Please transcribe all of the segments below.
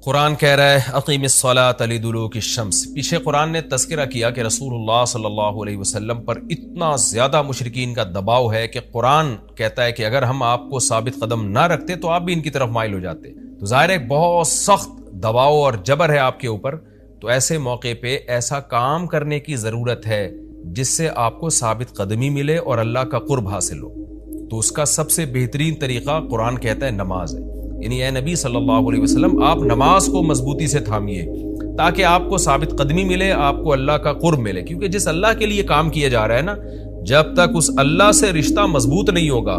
قرآن کہہ رہا ہے اقیم الصلاۃ لدلوک الشمس۔ پیچھے قرآن نے تذکرہ کیا کہ رسول اللہ صلی اللہ علیہ وسلم پر اتنا زیادہ مشرکین کا دباؤ ہے کہ قرآن کہتا ہے کہ اگر ہم آپ کو ثابت قدم نہ رکھتے تو آپ بھی ان کی طرف مائل ہو جاتے۔ تو ظاہر ہے بہت سخت دباؤ اور جبر ہے آپ کے اوپر، تو ایسے موقع پہ ایسا کام کرنے کی ضرورت ہے جس سے آپ کو ثابت قدمی ملے اور اللہ کا قرب حاصل ہو۔ تو اس کا سب سے بہترین طریقہ قرآن کہتا ہے نماز ہے، یعنی اے نبی صلی اللہ علیہ وسلم آپ نماز کو مضبوطی سے تھامیے تاکہ آپ کو ثابت قدمی ملے، آپ کو اللہ کا قرب ملے، کیونکہ جس اللہ کے لیے کام کیا جا رہا ہے نا، جب تک اس اللہ سے رشتہ مضبوط نہیں ہوگا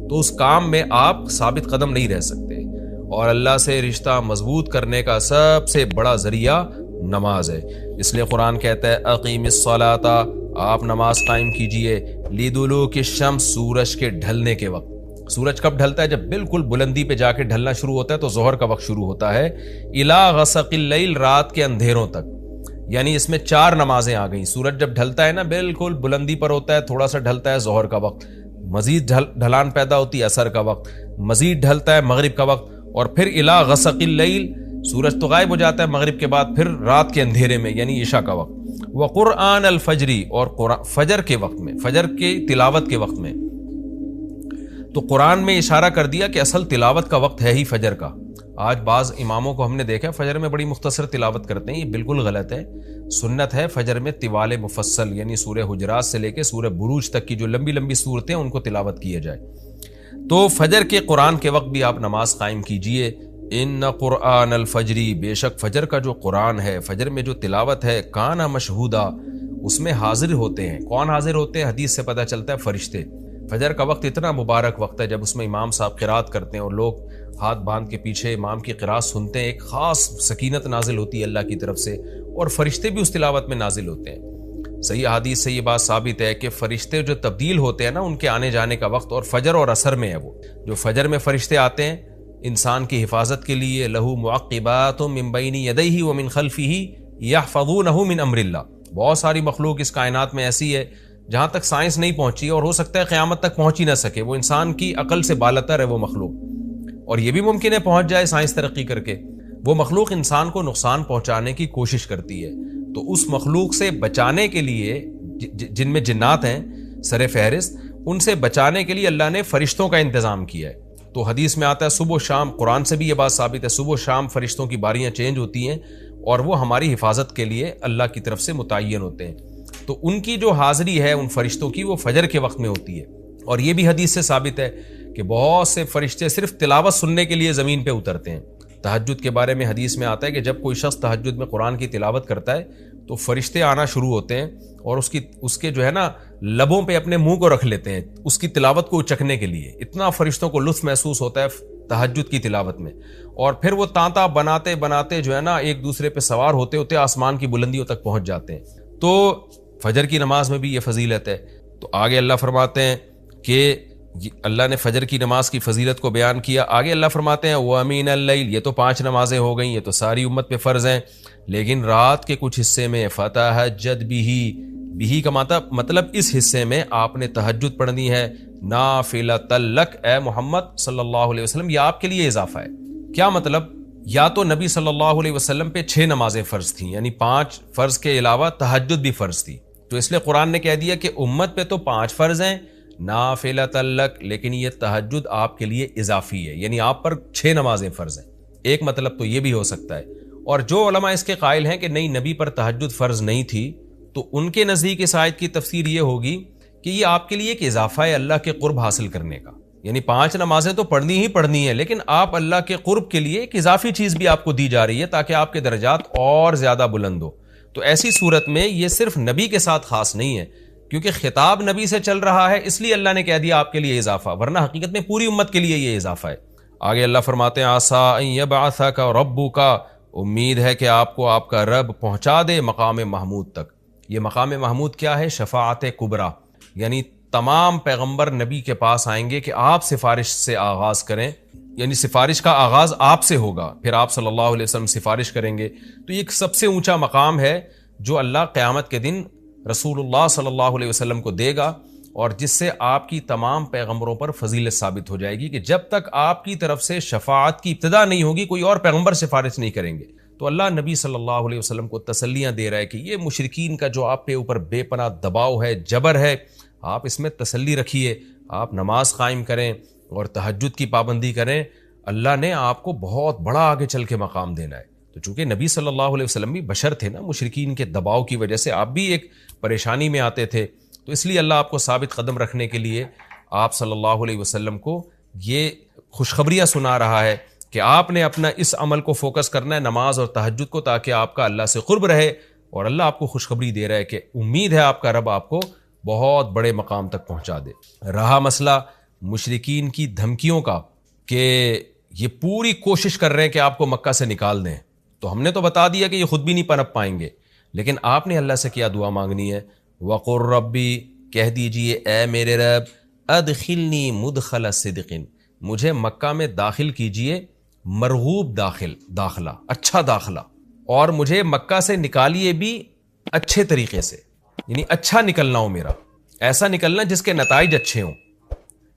تو اس کام میں آپ ثابت قدم نہیں رہ سکتے، اور اللہ سے رشتہ مضبوط کرنے کا سب سے بڑا ذریعہ نماز ہے۔ اس لیے قرآن کہتا ہے اقیم الصلاۃ، آپ نماز قائم کیجئے لدلوک الشمس، سورج کے ڈھلنے کے وقت۔ سورج کب ڈھلتا ہے؟ جب بالکل بلندی پہ جا کے ڈھلنا شروع ہوتا ہے تو ظہر کا وقت شروع ہوتا ہے، الی غسق اللیل، رات کے اندھیروں تک، یعنی اس میں 4 نمازیں آ گئیں۔ سورج جب ڈھلتا ہے نا، بالکل بلندی پر ہوتا ہے، تھوڑا سا ڈھلتا ہے ظہر کا وقت، مزید ڈھلان پیدا ہوتی ہے عصر کا وقت، مزید ڈھلتا ہے مغرب کا وقت، اور پھر الی غسق اللیل، سورج تو غائب ہو جاتا ہے مغرب کے بعد، پھر رات کے اندھیرے میں یعنی عشاء کا وقت، وقرآن الفجر، اور فجر کے وقت میں، فجر کی تلاوت کے وقت میں۔ تو قرآن میں اشارہ کر دیا کہ اصل تلاوت کا وقت ہے ہی فجر کا۔ آج بعض اماموں کو ہم نے دیکھا فجر میں بڑی مختصر تلاوت کرتے ہیں، یہ بالکل غلط ہے۔ سنت ہے فجر میں طوال مفصل، یعنی سورہ حجرات سے لے کے سورہ بروج تک کی جو لمبی لمبی صورتیں ان کو تلاوت کیا جائے۔ تو فجر کے قرآن کے وقت بھی آپ نماز قائم کیجئے۔ ان قرآن الفجر، بے شک فجر کا جو قرآن ہے، فجر میں جو تلاوت ہے، کان مشہودا، اس میں حاضر ہوتے ہیں۔ کون حاضر ہوتے ہیں؟ حدیث سے پتہ چلتا ہے فرشتے۔ فجر کا وقت اتنا مبارک وقت ہے جب اس میں امام صاحب قرات کرتے ہیں اور لوگ ہاتھ باندھ کے پیچھے امام کی قرات سنتے ہیں، ایک خاص سکینت نازل ہوتی ہے اللہ کی طرف سے، اور فرشتے بھی اس تلاوت میں نازل ہوتے ہیں۔ صحیح حدیث سے یہ بات ثابت ہے کہ فرشتے جو تبدیل ہوتے ہیں نا، ان کے آنے جانے کا وقت اور فجر اور عصر میں ہے۔ وہ جو فجر میں فرشتے آتے ہیں انسان کی حفاظت کے لیے، لہو معقبات من بین یدیہ ومن خلفہ یحفظونہ من امر اللہ، بہت ساری مخلوق اس کائنات میں ایسی ہے جہاں تک سائنس نہیں پہنچی، اور ہو سکتا ہے قیامت تک پہنچ ہی نہ سکے، وہ انسان کی عقل سے بالاتر ہے وہ مخلوق، اور یہ بھی ممکن ہے پہنچ جائے سائنس ترقی کر کے۔ وہ مخلوق انسان کو نقصان پہنچانے کی کوشش کرتی ہے، تو اس مخلوق سے بچانے کے لیے، جن میں جنات ہیں سر فہرست، ان سے بچانے کے لیے اللہ نے فرشتوں کا انتظام کیا ہے۔ تو حدیث میں آتا ہے صبح و شام، قرآن سے بھی یہ بات ثابت ہے، صبح و شام فرشتوں کی باریاں چینج ہوتی ہیں اور وہ ہماری حفاظت کے لیے اللہ کی طرف سے متعین ہوتے ہیں۔ تو ان کی جو حاضری ہے ان فرشتوں کی، وہ فجر کے وقت میں ہوتی ہے، اور یہ بھی حدیث سے ثابت ہے کہ بہت سے فرشتے صرف تلاوت سننے کے لیے زمین پہ اترتے ہیں۔ تہجد کے بارے میں حدیث میں آتا ہے کہ جب کوئی شخص تہجد میں قرآن کی تلاوت کرتا ہے تو فرشتے آنا شروع ہوتے ہیں اور اس کے جو ہے نا لبوں پہ اپنے منہ کو رکھ لیتے ہیں اس کی تلاوت کو چکھنے کے لیے۔ اتنا فرشتوں کو لطف محسوس ہوتا ہے تہجد کی تلاوت میں، اور پھر وہ تانتا بناتے بناتے جو ہے نا ایک دوسرے پہ سوار ہوتے ہوتے آسمان کی بلندیوں تک پہنچ جاتے ہیں۔ تو فجر کی نماز میں بھی یہ فضیلت ہے۔ تو آگے اللہ فرماتے ہیں کہ اللہ نے فجر کی نماز کی فضیلت کو بیان کیا، آگے اللہ فرماتے ہیں وَمِنَ اللَّيْلِ، یہ تو 5 نمازیں ہو گئیں، یہ تو ساری امت پہ فرض ہیں، لیکن رات کے کچھ حصے میں فَتَہَجَّدْ بِهِ کا مطلب اس حصے میں آپ نے تہجد پڑھنی ہے، نَافِلَةً لَكَ، اے محمد صلی اللہ علیہ وسلم، یہ آپ کے لیے اضافہ ہے۔ کیا مطلب؟ یا تو نبی صلی اللہ علیہ وسلم پہ 6 نمازیں فرض تھیں، یعنی 5 فرض کے علاوہ تہجد بھی فرض تھی، تو اس لیے قرآن نے کہہ دیا کہ امت پہ تو 5 فرض ہیں نافلۃ لک، لیکن یہ تہجد آپ کے لیے اضافی ہے، یعنی آپ پر 6 نمازیں فرض ہیں۔ ایک مطلب تو یہ بھی ہو سکتا ہے، اور جو علماء اس کے قائل ہیں کہ نہیں نبی پر تہجد فرض نہیں تھی، تو ان کے نزدیک اس آیت کی تفسیر یہ ہوگی کہ یہ آپ کے لیے ایک اضافہ ہے اللہ کے قرب حاصل کرنے کا، یعنی 5 نمازیں تو پڑھنی ہی پڑھنی ہے، لیکن آپ اللہ کے قرب کے لیے ایک اضافی چیز بھی آپ کو دی جا رہی ہے تاکہ آپ کے درجات اور زیادہ بلند ہو۔ تو ایسی صورت میں یہ صرف نبی کے ساتھ خاص نہیں ہے، کیونکہ خطاب نبی سے چل رہا ہے، اس لیے اللہ نے کہہ دیا آپ کے لیے اضافہ، ورنہ حقیقت میں پوری امت کے لیے یہ اضافہ ہے۔ آگے اللہ فرماتے ہیں عَسَىٰ أَن يَبْعَثَكَ رَبُّكَ، امید ہے کہ آپ کو آپ کا رب پہنچا دے مقام محمود تک۔ یہ مقام محمود کیا ہے؟ شفاعت کبریٰ، یعنی تمام پیغمبر نبی کے پاس آئیں گے کہ آپ سفارش سے آغاز کریں، یعنی سفارش کا آغاز آپ سے ہوگا، پھر آپ صلی اللہ علیہ وسلم سفارش کریں گے۔ تو یہ ایک سب سے اونچا مقام ہے جو اللہ قیامت کے دن رسول اللہ صلی اللہ علیہ وسلم کو دے گا، اور جس سے آپ کی تمام پیغمبروں پر فضیلت ثابت ہو جائے گی کہ جب تک آپ کی طرف سے شفاعت کی ابتدا نہیں ہوگی کوئی اور پیغمبر سفارش نہیں کریں گے۔ تو اللہ نبی صلی اللہ علیہ وسلم کو تسلیاں دے رہا ہے کہ یہ مشرکین کا جو آپ کے اوپر بے پناہ دباؤ ہے، جبر ہے، آپ اس میں تسلی رکھیے، آپ نماز قائم کریں اور تہجد کی پابندی کریں، اللہ نے آپ کو بہت بڑا آگے چل کے مقام دینا ہے۔ تو چونکہ نبی صلی اللہ علیہ وسلم بھی بشر تھے نا، مشرکین کے دباؤ کی وجہ سے آپ بھی ایک پریشانی میں آتے تھے، تو اس لیے اللہ آپ کو ثابت قدم رکھنے کے لیے آپ صلی اللہ علیہ وسلم کو یہ خوشخبریاں سنا رہا ہے کہ آپ نے اپنا اس عمل کو فوکس کرنا ہے، نماز اور تہجد کو، تاکہ آپ کا اللہ سے قرب رہے، اور اللہ آپ کو خوشخبری دے رہا ہے کہ امید ہے آپ کا رب آپ کو بہت بڑے مقام تک پہنچا دے۔ رہا مسئلہ مشرکین کی دھمکیوں کا کہ یہ پوری کوشش کر رہے ہیں کہ آپ کو مکہ سے نکال دیں، تو ہم نے تو بتا دیا کہ یہ خود بھی نہیں پنپ پائیں گے، لیکن آپ نے اللہ سے کیا دعا مانگنی ہے؟ وَقُلْ رَبِّ، کہہ دیجئے اے میرے رب، ادخلنی مدخل صدق، مجھے مکہ میں داخل کیجئے مرغوب داخلہ، اچھا داخلہ، اور مجھے مکہ سے نکالیے بھی اچھے طریقے سے، یعنی اچھا نکلنا ہو میرا، ایسا نکلنا جس کے نتائج اچھے ہوں۔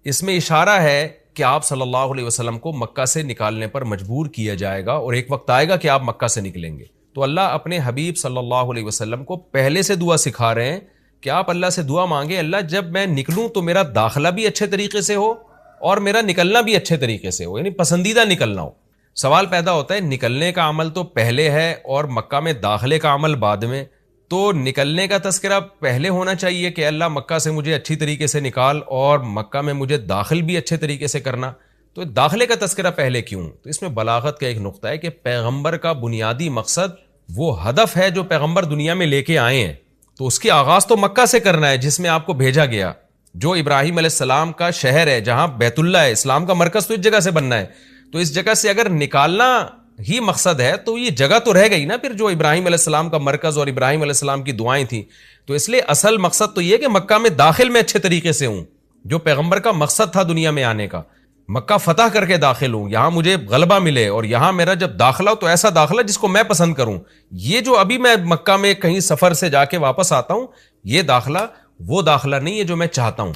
اس میں اشارہ ہے کہ آپ صلی اللہ علیہ وسلم کو مکہ سے نکالنے پر مجبور کیا جائے گا، اور ایک وقت آئے گا کہ آپ مکہ سے نکلیں گے۔ تو اللہ اپنے حبیب صلی اللہ علیہ وسلم کو پہلے سے دعا سکھا رہے ہیں کہ آپ اللہ سے دعا مانگے، اللہ جب میں نکلوں تو میرا داخلہ بھی اچھے طریقے سے ہو اور میرا نکلنا بھی اچھے طریقے سے ہو، یعنی پسندیدہ نکلنا ہو۔ سوال پیدا ہوتا ہے نکلنے کا عمل تو پہلے ہے اور مکہ میں داخلے کا عمل بعد میں، تو نکلنے کا تذکرہ پہلے ہونا چاہیے کہ اللہ مکہ سے مجھے اچھی طریقے سے نکال، اور مکہ میں مجھے داخل بھی اچھے طریقے سے کرنا، تو داخلے کا تذکرہ پہلے کیوں؟ تو اس میں بلاغت کا ایک نقطہ ہے کہ پیغمبر کا بنیادی مقصد وہ ہدف ہے جو پیغمبر دنیا میں لے کے آئے ہیں، تو اس کی آغاز تو مکہ سے کرنا ہے جس میں آپ کو بھیجا گیا، جو ابراہیم علیہ السلام کا شہر ہے، جہاں بیت اللہ ہے، اسلام کا مرکز تو اس جگہ سے بننا ہے۔ تو اس جگہ سے اگر نکالنا ہی مقصد ہے تو یہ جگہ تو رہ گئی نا پھر جو ابراہیم علیہ السلام کا مرکز اور ابراہیم علیہ السلام کی دعائیں تھیں۔ تو اس لیے اصل مقصد تو یہ کہ مکہ میں داخل میں اچھے طریقے سے ہوں، جو پیغمبر کا مقصد تھا دنیا میں آنے کا، مکہ فتح کر کے داخل ہوں، یہاں مجھے غلبہ ملے، اور یہاں میرا جب داخلہ ہو تو ایسا داخلہ جس کو میں پسند کروں۔ یہ جو ابھی میں مکہ میں کہیں سفر سے جا کے واپس آتا ہوں، یہ داخلہ وہ داخلہ نہیں ہے جو میں چاہتا ہوں۔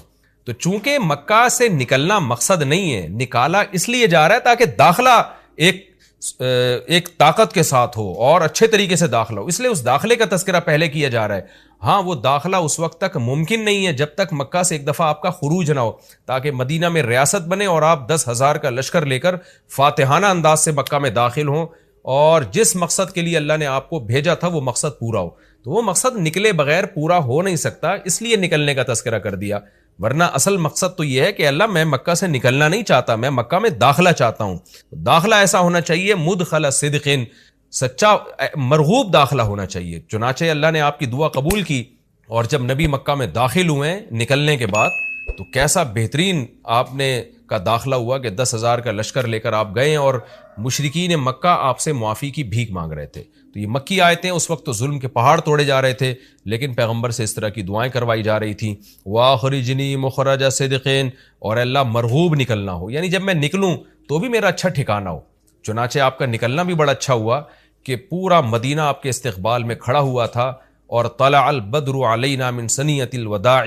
تو چونکہ مکہ سے نکلنا مقصد نہیں ہے، نکالا اس لیے جا رہا ہے تاکہ داخلہ ایک طاقت کے ساتھ ہو اور اچھے طریقے سے داخلہ ہو، اس لیے اس داخلے کا تذکرہ پہلے کیا جا رہا ہے۔ ہاں وہ داخلہ اس وقت تک ممکن نہیں ہے جب تک مکہ سے ایک دفعہ آپ کا خروج نہ ہو، تاکہ مدینہ میں ریاست بنے اور آپ 10,000 کا لشکر لے کر فاتحانہ انداز سے مکہ میں داخل ہوں، اور جس مقصد کے لیے اللہ نے آپ کو بھیجا تھا وہ مقصد پورا ہو۔ تو وہ مقصد نکلے بغیر پورا ہو نہیں سکتا، اس لیے نکلنے کا تذکرہ کر دیا، ورنہ اصل مقصد تو یہ ہے کہ اللہ میں مکہ سے نکلنا نہیں چاہتا، میں مکہ میں داخلہ چاہتا ہوں۔ داخلہ ایسا ہونا چاہیے مدخل صدق، سچا مرغوب داخلہ ہونا چاہیے۔ چنانچہ اللہ نے آپ کی دعا قبول کی، اور جب نبی مکہ میں داخل ہوئے نکلنے کے بعد تو کیسا بہترین آپ نے کا داخلہ ہوا کہ 10,000 کا لشکر لے کر آپ گئے، اور مشرکین مکہ آپ سے معافی کی بھیک مانگ رہے تھے۔ تو یہ مکی آیتیں اس وقت تو ظلم کے پہاڑ توڑے جا رہے تھے، لیکن پیغمبر سے اس طرح کی دعائیں کروائی جا رہی تھیں، وَأَخْرِجْنِي مُخْرَجَ صِدْقٍ، اور اللہ مرغوب نکلنا ہو، یعنی جب میں نکلوں تو بھی میرا اچھا ٹھکانہ ہو۔ چنانچہ آپ کا نکلنا بھی بڑا اچھا ہوا کہ پورا مدینہ آپ کے استقبال میں کھڑا ہوا تھا، اور طلع البدر علینا من ثنیۃ الوداع،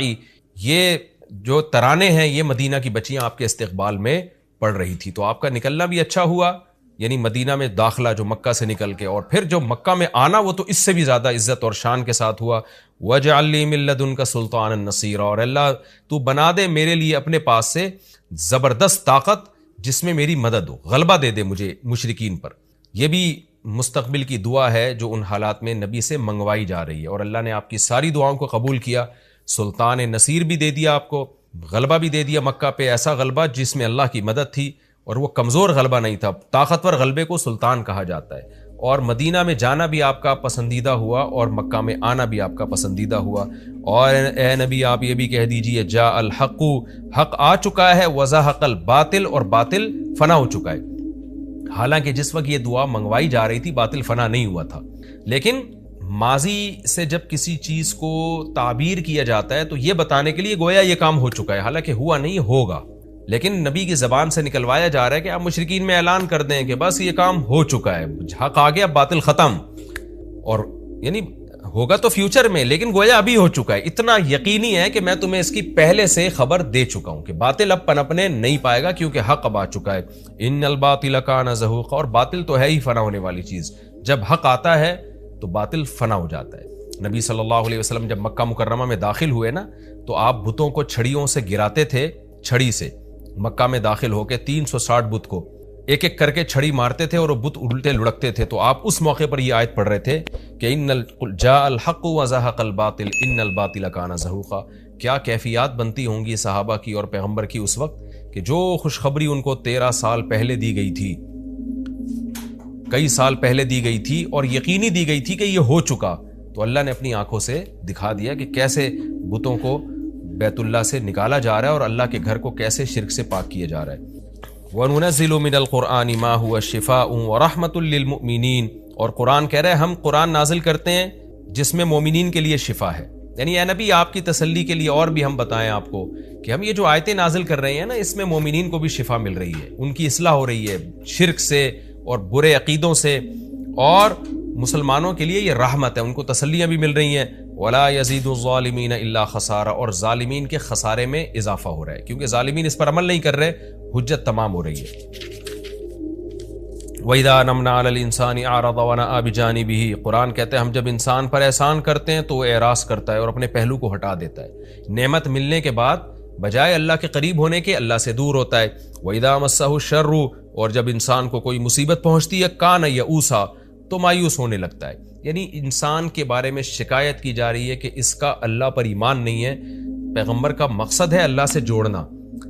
یہ جو ترانے ہیں یہ مدینہ کی بچیاں آپ کے استقبال میں پڑھ رہی تھی۔ تو آپ کا نکلنا بھی اچھا ہوا، یعنی مدینہ میں داخلہ جو مکہ سے نکل کے، اور پھر جو مکہ میں آنا وہ تو اس سے بھی زیادہ عزت اور شان کے ساتھ ہوا۔ وَاجْعَلْ لِي مِن لَّدُنْكَ سُلْطَانًا نَصِيرًا، اور اللہ تو بنا دے میرے لیے اپنے پاس سے زبردست طاقت جس میں میری مدد ہو، غلبہ دے دے مجھے مشرکین پر۔ یہ بھی مستقبل کی دعا ہے جو ان حالات میں نبی سے منگوائی جا رہی ہے، اور اللہ نے آپ کی ساری دعاؤں کو قبول کیا، سلطان نصیر بھی دے دیا آپ کو، غلبہ بھی دے دیا مکہ پہ، ایسا غلبہ جس میں اللہ کی مدد تھی، اور وہ کمزور غلبہ نہیں تھا، طاقتور غلبے کو سلطان کہا جاتا ہے۔ اور مدینہ میں جانا بھی آپ کا پسندیدہ ہوا، اور مکہ میں آنا بھی آپ کا پسندیدہ ہوا۔ اور اے نبی آپ یہ بھی کہہ دیجئے جاء الحق، حق آ چکا ہے، وزہق الباطل، اور باطل فنا ہو چکا ہے۔ حالانکہ جس وقت یہ دعا منگوائی جا رہی تھی باطل فنا نہیں ہوا تھا، لیکن ماضی سے جب کسی چیز کو تعبیر کیا جاتا ہے تو یہ بتانے کے لیے گویا یہ کام ہو چکا ہے، حالانکہ ہوا نہیں، ہوگا، لیکن نبی کی زبان سے نکلوایا جا رہا ہے کہ آپ مشرکین میں اعلان کر دیں کہ بس یہ کام ہو چکا ہے، حق آ گیا، باطل ختم، اور یعنی ہوگا تو فیوچر میں، لیکن گویا ابھی ہو چکا ہے. اتنا یقینی ہے کہ میں تمہیں اس کی پہلے سے خبر دے چکا ہوں کہ باطل اب پنپنے نہیں پائے گا کیونکہ حق اب آ چکا ہے. ان الباطل کان زہوقا، اور باطل تو ہے ہی فنا ہونے والی چیز. جب حق آتا ہے تو باطل فنا ہو جاتا ہے. نبی صلی اللہ علیہ وسلم جب مکہ مکرمہ میں داخل ہوئے نا تو آپ بتوں کو چھڑیوں سے گراتے تھے. چھڑی سے مکہ میں داخل ہو کے 360 بت کو ایک ایک کر کے چھڑی مارتے تھے اور وہ بت الٹے لڑکتے تھے. تو آپ اس موقع پر یہ آیت پڑھ رہے تھے کہ جاء الحق وزهق الباطل ان الباطل کان زہوقا. کیا کیفیات بنتی ہوں گی صحابہ کی اور پیغمبر کی اس وقت کہ جو خوشخبری ان کو 13 سال پہلے دی گئی تھی، کئی سال پہلے دی گئی تھی اور یقینی دی گئی تھی کہ یہ ہو چکا، تو اللہ نے اپنی آنکھوں سے دکھا دیا کہ کیسے بتوں کو بیت اللہ سے نکالا جا رہا ہے اور اللہ کے گھر کو کیسے شرک سے پاک کیا جا رہا ہے. وَنُنَزِّلُ مِنَ الْقُرْآنِ مَا هُوَ شِفَاءٌ وَرَحْمَةٌ لِّلْمُؤْمِنِينَ، اور قرآن کہہ رہے ہیں ہم قرآن نازل کرتے ہیں جس میں مومنین کے لیے شفا ہے. یعنی اے نبی آپ کی تسلی کے لیے اور بھی ہم بتائیں آپ کو کہ ہم یہ جو آیتیں نازل کر رہے ہیں نا اس میں مومنین کو بھی شفا مل رہی ہے، ان کی اصلاح ہو رہی ہے شرک سے اور برے عقیدوں سے، اور مسلمانوں کے لیے یہ رحمت ہے، ان کو تسلیاں بھی مل رہی ہیں. وَلَا يَزِيدُ الظَّالِمِينَ إِلَّا خَسَارًا، اور ظالمین کے خسارے میں اضافہ ہو رہا ہے کیونکہ ظالمین اس پر عمل نہیں کر رہے، حجت تمام ہو رہی ہے. وَإِذَا نَمْنَا عَلَى الْإِنسَانِ أَعْرَضَ وَنَأَىٰ بِجَانِبِهِ، قرآن کہتے ہیں ہم جب انسان پر احسان کرتے ہیں تو وہ اعراض کرتا ہے اور اپنے پہلو کو ہٹا دیتا ہے. نعمت ملنے کے بعد بجائے اللہ کے قریب ہونے کے اللہ سے دور ہوتا ہے. وَإِذَا مَسَّهُ الشَّرُّ، اور جب انسان کو کوئی مصیبت پہنچتی ہے کان یئوسا، تو مایوس ہونے لگتا ہے. یعنی انسان کے بارے میں شکایت کی جا رہی ہے کہ اس کا اللہ پر ایمان نہیں ہے. پیغمبر کا مقصد ہے اللہ سے جوڑنا.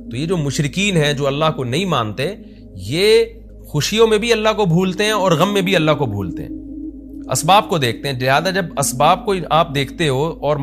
تو یہ جو مشرکین ہیں جو اللہ کو نہیں مانتے، یہ خوشیوں میں بھی اللہ کو بھولتے ہیں اور غم میں بھی اللہ کو بھولتے ہیں، اسباب کو دیکھتے ہیں. لہٰذا جب اسباب کو آپ دیکھتے ہو اور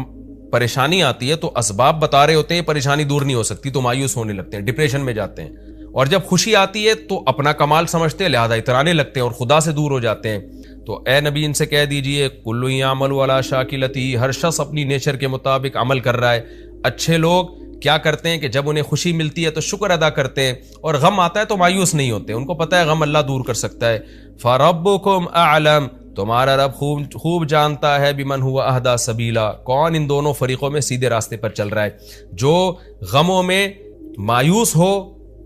پریشانی آتی ہے تو اسباب بتا رہے ہوتے ہیں پریشانی دور نہیں ہو سکتی، تو مایوس ہونے لگتے ہیں، ڈپریشن میں جاتے ہیں. اور جب خوشی آتی ہے تو اپنا کمال سمجھتے ہیں لہذا اترانے لگتے ہیں اور خدا سے دور ہو جاتے ہیں. تو اے نبی ان سے کہہ دیجئے کل یعمل علی شاکلتہ، ہر شخص اپنی نیچر کے مطابق عمل کر رہا ہے. اچھے لوگ کیا کرتے ہیں کہ جب انہیں خوشی ملتی ہے تو شکر ادا کرتے ہیں اور غم آتا ہے تو مایوس نہیں ہوتے، ان کو پتہ ہے غم اللہ دور کر سکتا ہے. فربکم اعلم، تمہارا رب خوب جانتا ہے بمن هو اہدی سبیلا، کون ان دونوں فریقوں میں سیدھے راستے پر چل رہا ہے، جو غموں میں مایوس ہو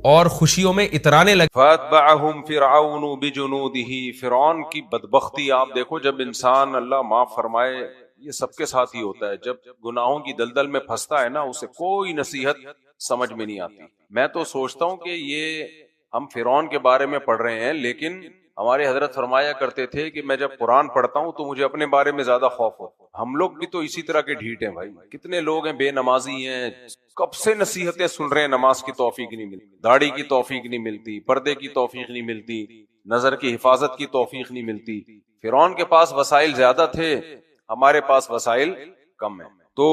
اور خوشیوں میں اترانے لگے. فَأَتْبَعَهُمْ فِرْعَوْنُ بِجُنُودِهِ، فرعون کی بدبختی آپ دیکھو. جب انسان اللہ معاف فرمائے، یہ سب کے ساتھ ہی ہوتا ہے، جب گناہوں کی دلدل میں پھنستا ہے نا اسے کوئی نصیحت سمجھ میں نہیں آتی. میں تو سوچتا ہوں کہ یہ ہم فرعون کے بارے میں پڑھ رہے ہیں، لیکن ہمارے حضرت فرمایا کرتے تھے کہ میں جب قرآن پڑھتا ہوں تو مجھے اپنے بارے میں زیادہ خوف ہوتا. ہم لوگ بھی تو اسی طرح کے ڈھیٹ ہیں بھائی. کتنے لوگ ہیں بے نمازی ہیں، کب سے نصیحتیں سن رہے ہیں، نماز کی توفیق نہیں ملتی، داڑھی کی توفیق نہیں ملتی، پردے کی توفیق نہیں ملتی، نظر کی حفاظت کی توفیق نہیں ملتی. فرعون کے پاس وسائل زیادہ تھے، ہمارے پاس وسائل کم ہیں. تو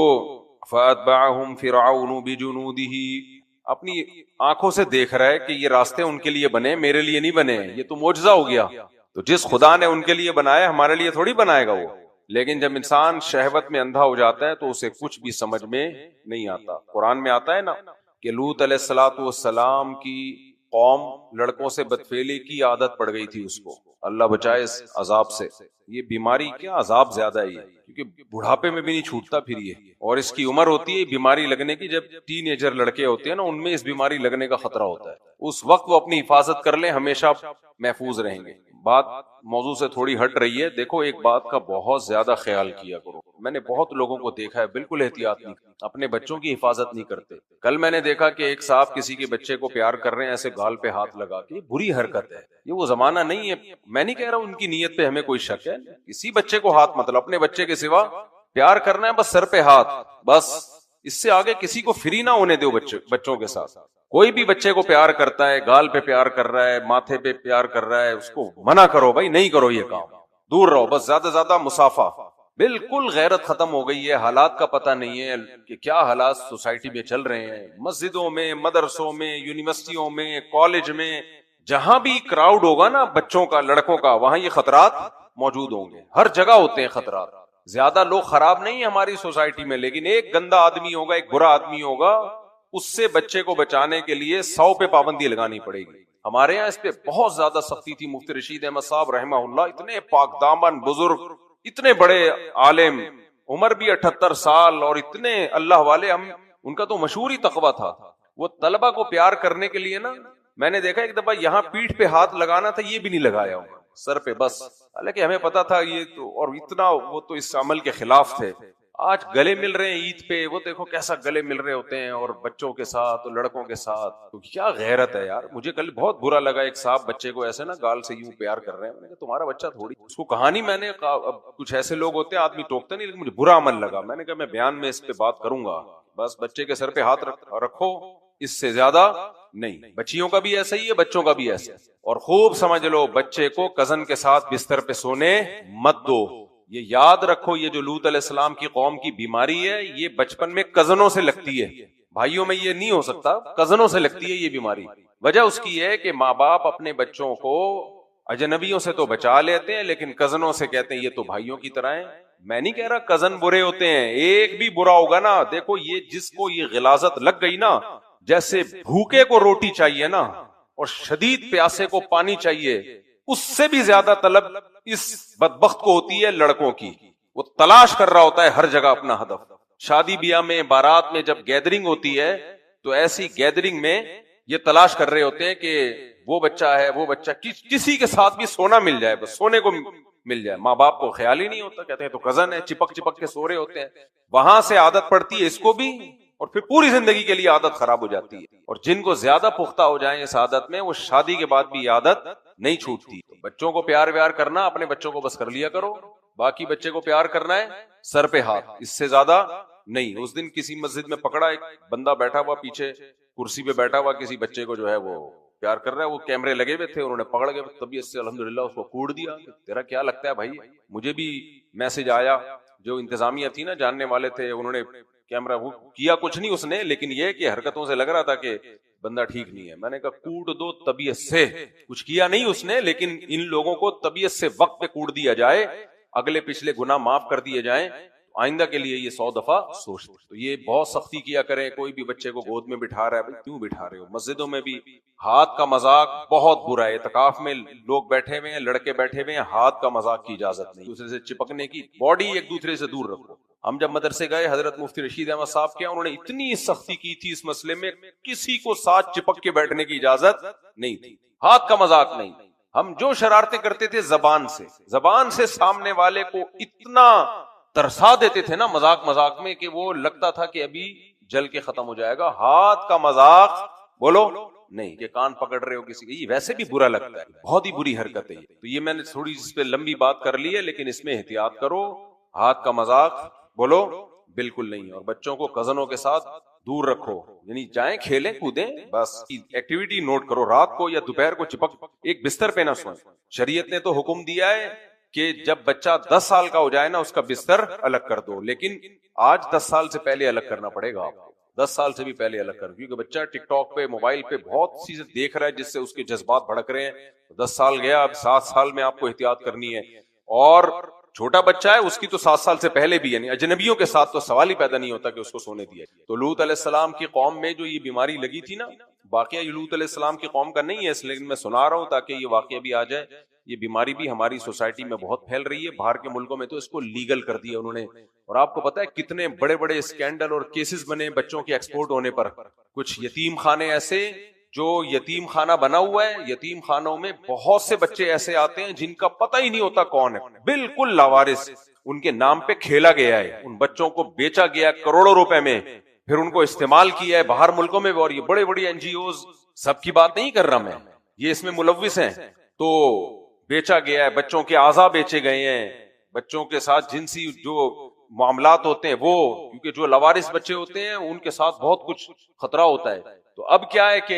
فَأَتْبَعَهُمْ فِرْعَوْنُ بِجُنُودِهِ، اپنی آنکھوں سے دیکھ رہا ہے کہ یہ راستے ان کے لیے بنے، میرے لیے نہیں بنے. یہ تو معجزہ ہو گیا. تو جس خدا نے ان کے لیے بنایا ہمارے لیے تھوڑی بنائے گا وہ. لیکن جب انسان شہوت میں اندھا ہو جاتا ہے تو اسے کچھ بھی سمجھ میں نہیں آتا. قرآن میں آتا ہے نا کہ لوط علیہ السلام کی قوم لڑکوں سے بدفعلی کی عادت پڑ گئی تھی اس کو. اللہ بچائے اس عذاب سے. یہ بیماری کیا عذاب زیادہ ہی ہے، کیونکہ بڑھاپے میں بھی نہیں چھوٹتا پھر یہ. اور اس کی عمر ہوتی ہے بیماری لگنے کی جب ٹین ایجر لڑکے ہوتے ہیں نا، ان میں اس بیماری لگنے کا خطرہ ہوتا ہے. اس وقت وہ اپنی حفاظت کر لیں، ہمیشہ محفوظ رہیں گے. بات موضوع سے تھوڑی ہٹ رہی ہے. دیکھو ایک بات کا بہت زیادہ خیال کیا کرو. میں نے بہت لوگوں کو دیکھا ہے بالکل احتیاط نہیں، اپنے بچوں کی حفاظت نہیں کرتے. کل میں نے دیکھا کہ ایک صاحب کسی کے بچے کو پیار کر رہے ہیں ایسے گال پہ ہاتھ لگا کے. بری حرکت ہے یہ، وہ زمانہ نہیں ہے. میں نہیں کہہ رہا ہوں ان کی نیت پہ ہمیں کوئی شک ہے، کسی بچے کو ہاتھ مت، اپنے بچے کے سوا پیار کرنا ہے بس سر پہ ہاتھ، بس اس سے آگے کسی کو فری نہ ہونے دو. بچوں کے ساتھ کوئی بھی بچے کو پیار کرتا ہے، گال پہ پیار کر رہا ہے، ماتھے پہ پیار کر رہا ہے، اس کو منع کرو بھائی نہیں کرو یہ کام، دور رہو بس. زیادہ زیادہ مسافہ. بالکل غیرت ختم ہو گئی ہے. حالات کا پتہ نہیں ہے کہ کیا حالات سوسائٹی میں چل رہے ہیں. مسجدوں میں، مدرسوں میں، یونیورسٹیوں میں، کالج میں، جہاں بھی کراؤڈ ہوگا نا بچوں کا، لڑکوں کا، وہاں یہ خطرات موجود ہوں گے. ہر جگہ ہوتے ہیں خطرات. زیادہ لوگ خراب نہیں ہیں ہماری سوسائٹی میں، لیکن ایک گندا آدمی ہوگا، ایک برا آدمی ہوگا، اس سے بچے کو بچانے کے لیے 100 پہ پابندی لگانی پڑے گی. ہمارے ہاں اس پہ بہت زیادہ سختی تھی. مفتی رشید احمد صاحب رحمہ اللہ اتنے پاک دامن بزرگ اتنے بڑے عالم، عمر بھی 78 سال، اور اتنے اللہ والے، ہم ان کا تو مشہور ہی تقویٰ تھا. وہ طلبہ کو پیار کرنے کے لیے نا، میں نے دیکھا ایک دفعہ یہاں پیٹھ پہ ہاتھ لگانا تھا، یہ بھی نہیں لگایا ہوں، سر پہ بس، حالانکہ ہمیں پتا تھا یہ تو، اور اتنا وہ تو اس عمل کے خلاف تھے. آج گلے مل رہے ہیں عید پہ، وہ دیکھو کیسا گلے مل رہے ہوتے ہیں، اور بچوں کے ساتھ اور لڑکوں کے ساتھ. تو کیا غیرت ہے یار. مجھے کل بہت برا لگا، ایک صاحب بچے کو ایسے نا گال سے یوں پیار کر رہے ہیں. میں نے کہا تمہارا بچہ تھوڑی، اس کو کہانی میں نے کہا، اب کچھ ایسے لوگ ہوتے ہیں آدمی ٹوکتے نہیں، لیکن مجھے برا عمل لگا. میں نے کہا میں بیان میں اس پہ بات کروں گا، بس بچے کے سر پہ ہاتھ رکھو، اس سے زیادہ نہیں. بچیوں کا بھی ایسا ہی ہے، بچوں کا بھی ایسا ہے. اور خوب سمجھ لو، بچے کو کزن کے ساتھ بستر پہ سونے مت دو. یہ یاد رکھو، یہ جو لوط علیہ السلام کی قوم کی بیماری ہے، یہ بچپن میں کزنوں سے لگتی ہے، بھائیوں میں یہ نہیں ہو سکتا، کزنوں سے لگتی ہے یہ بیماری. وجہ اس کی ہے کہ ماں باپ اپنے بچوں کو اجنبیوں سے تو بچا لیتے ہیں، لیکن کزنوں سے کہتے ہیں یہ تو بھائیوں کی طرح ہیں. میں نہیں کہہ رہا کزن برے ہوتے ہیں، ایک بھی برا ہوگا نا. دیکھو یہ جس کو یہ غلاظت لگ گئی نا، جیسے بھوکے کو روٹی چاہیے نا، اور شدید پیاسے کو پانی چاہیے، اس سے بھی زیادہ طلب اس بدبخت کو ہوتی ہے لڑکوں کی. وہ تلاش کر رہا ہوتا ہے ہر جگہ اپنا ہدف. شادی بیاہ میں، بارات میں جب گیدرنگ ہوتی ہے، تو ایسی گیدرنگ میں یہ تلاش کر رہے ہوتے ہیں کہ وہ بچہ ہے، وہ بچہ، کسی کے ساتھ بھی سونا مل جائے، بس سونے کو مل جائے. ماں باپ کو خیال ہی نہیں ہوتا، کہتے ہیں تو کزن ہے، چپک چپک کے سو رہے ہوتے ہیں. وہاں سے عادت پڑتی ہے اس کو بھی، اور پھر پوری زندگی کے لیے عادت خراب ہو جاتی ہے. اور جن کو زیادہ پختہ ہو جائیں اس عادت میں، وہ شادی کے بعد بھی عادت نہیں چھوٹتی. بچوں کو پیار ویار کرنا، اپنے بچوں کو بس کر لیا کرو. باقی بچے کو پیار کرنا ہے سر پہ ہاتھ، اس سے زیادہ نہیں. اس دن کسی مسجد میں پکڑا، ایک بندہ بیٹھا ہوا پیچھے کرسی پہ بیٹھا ہوا، کسی بچے کو جو ہے وہ پیار کر رہا ہے. وہ کیمرے لگے ہوئے تھے، انہوں نے پکڑ کے طبیعت سے الحمدللہ اس کو کوڑ دیا. تیرا کیا لگتا ہے بھائی؟ مجھے بھی میسج آیا، جو انتظامیہ تھی نا، جاننے والے تھے، انہوں نے کیمرہ وہ کیا، کچھ نہیں اس نے، لیکن یہ کہ حرکتوں سے لگ رہا تھا کہ بندہ ٹھیک نہیں ہے. میں نے کہا کوٹ دو طبیعت سے، کچھ کیا نہیں اس نے، لیکن ان لوگوں کو طبیعت سے وقت پہ کوٹ دیا جائے، اگلے پچھلے گناہ معاف کر دیے جائیں، آئندہ کے لیے یہ 100 دفعہ سوچتے. تو یہ بہت سختی کیا کریں. کوئی بھی بچے کو گود میں بٹھا رہا ہے، بھائی کیوں بٹھا رہے ہو؟ مسجدوں میں بھی ہاتھ کا مذاق بہت برا ہے. اعتکاف میں لوگ بیٹھے ہوئے ہیں، لڑکے بیٹھے ہوئے ہیں، ہاتھ کا مذاق کی اجازت نہیں. دوسرے سے چپکنے کی، باڈی ایک دوسرے سے دور رکھو. ہم جب مدرسے گئے، حضرت مفتی رشید احمد صاحب کیا، انہوں نے اتنی سختی کی تھی اس مسئلے میں، کسی کو ساتھ چپک کے بیٹھنے کی اجازت نہیں تھی. ہاتھ کا مذاق نہیں. ہم جو شرارتیں کرتے تھے زبان سے سامنے والے کو اتنا ترسا دیتے تھے نا مذاق میں، کہ وہ لگتا تھا کہ ابھی جل کے ختم ہو جائے گا. ہاتھ کا مذاق بولو نہیں، کہ کان پکڑ رہے ہو کسی کے، یہ ویسے بھی برا لگتا ہے، بہت ہی بری حرکت ہے. تو یہ میں نے تھوڑی اس پہ لمبی بات کر لی ہے، لیکن اس میں احتیاط کرو. ہاتھ کا مذاق بولو بالکل نہیں. اور بچوں کو کزنوں کے ساتھ دور رکھو، یعنی جائیں کھیلیں کودیں، بس ایکٹیویٹی نوٹ کرو. رات کو یا دوپہر کو چپک ایک بستر پہ نہ سوئیں. شریعت نے تو حکم دیا ہے کہ جب بچہ 10 سال کا ہو جائے نا، اس کا بستر الگ کر دو، لیکن آج 10 سال سے پہلے الگ کرنا پڑے گا آپ کو. 10 سال سے بھی پہلے الگ کر، کیونکہ بچہ ٹک ٹاک پہ، موبائل پہ بہت چیزیں دیکھ رہا ہے جس سے اس کے جذبات بھڑک رہے ہیں. 10 سال گیا، اب 7 سال میں آپ کو احتیاط کرنی ہے. اور چھوٹا بچہ ہے، اس کی تو 7 سال سے پہلے بھی، یعنی اجنبیوں کے ساتھ تو سوال ہی پیدا نہیں ہوتا کہ اس کو سونے دیا. تو لوط علیہ السلام کی قوم میں جو یہ بیماری لگی تھی نا، واقعہ یہ لوط علیہ السلام کی قوم کا نہیں ہے، اس لیکن میں سنا رہا ہوں تاکہ یہ واقعہ بھی آ جائے. یہ بیماری بھی ہماری سوسائٹی میں بہت پھیل رہی ہے. باہر کے ملکوں میں تو اس کو لیگل کر دیا انہوں نے. اور آپ کو پتا ہے کتنے بڑے بڑے اسکینڈل اور کیسز بنے بچوں کے ایکسپورٹ ہونے پر. کچھ یتیم خانے ایسے جو یتیم خانہ بنا ہوا ہے، یتیم خانوں میں بہت سے بچے ایسے آتے ہیں جن کا پتہ ہی نہیں ہوتا کون ہے، بالکل لاوارث، ان کے نام پہ کھیلا گیا ہے، ان بچوں کو بیچا گیا ہے کروڑوں روپے میں، پھر ان کو استعمال کیا ہے باہر ملکوں میں. اور یہ بڑے بڑی NGOs، سب کی بات نہیں کر رہا میں، یہ اس میں ملوث ہیں. تو بیچا گیا ہے، بچوں کے اعضاء بیچے گئے ہیں، بچوں کے ساتھ جنسی جو معاملات ہوتے ہیں وہ، کیونکہ جو لاوارث بچے ہوتے ہیں ان کے ساتھ بہت کچھ خطرہ ہوتا ہے. تو اب کیا ہے کہ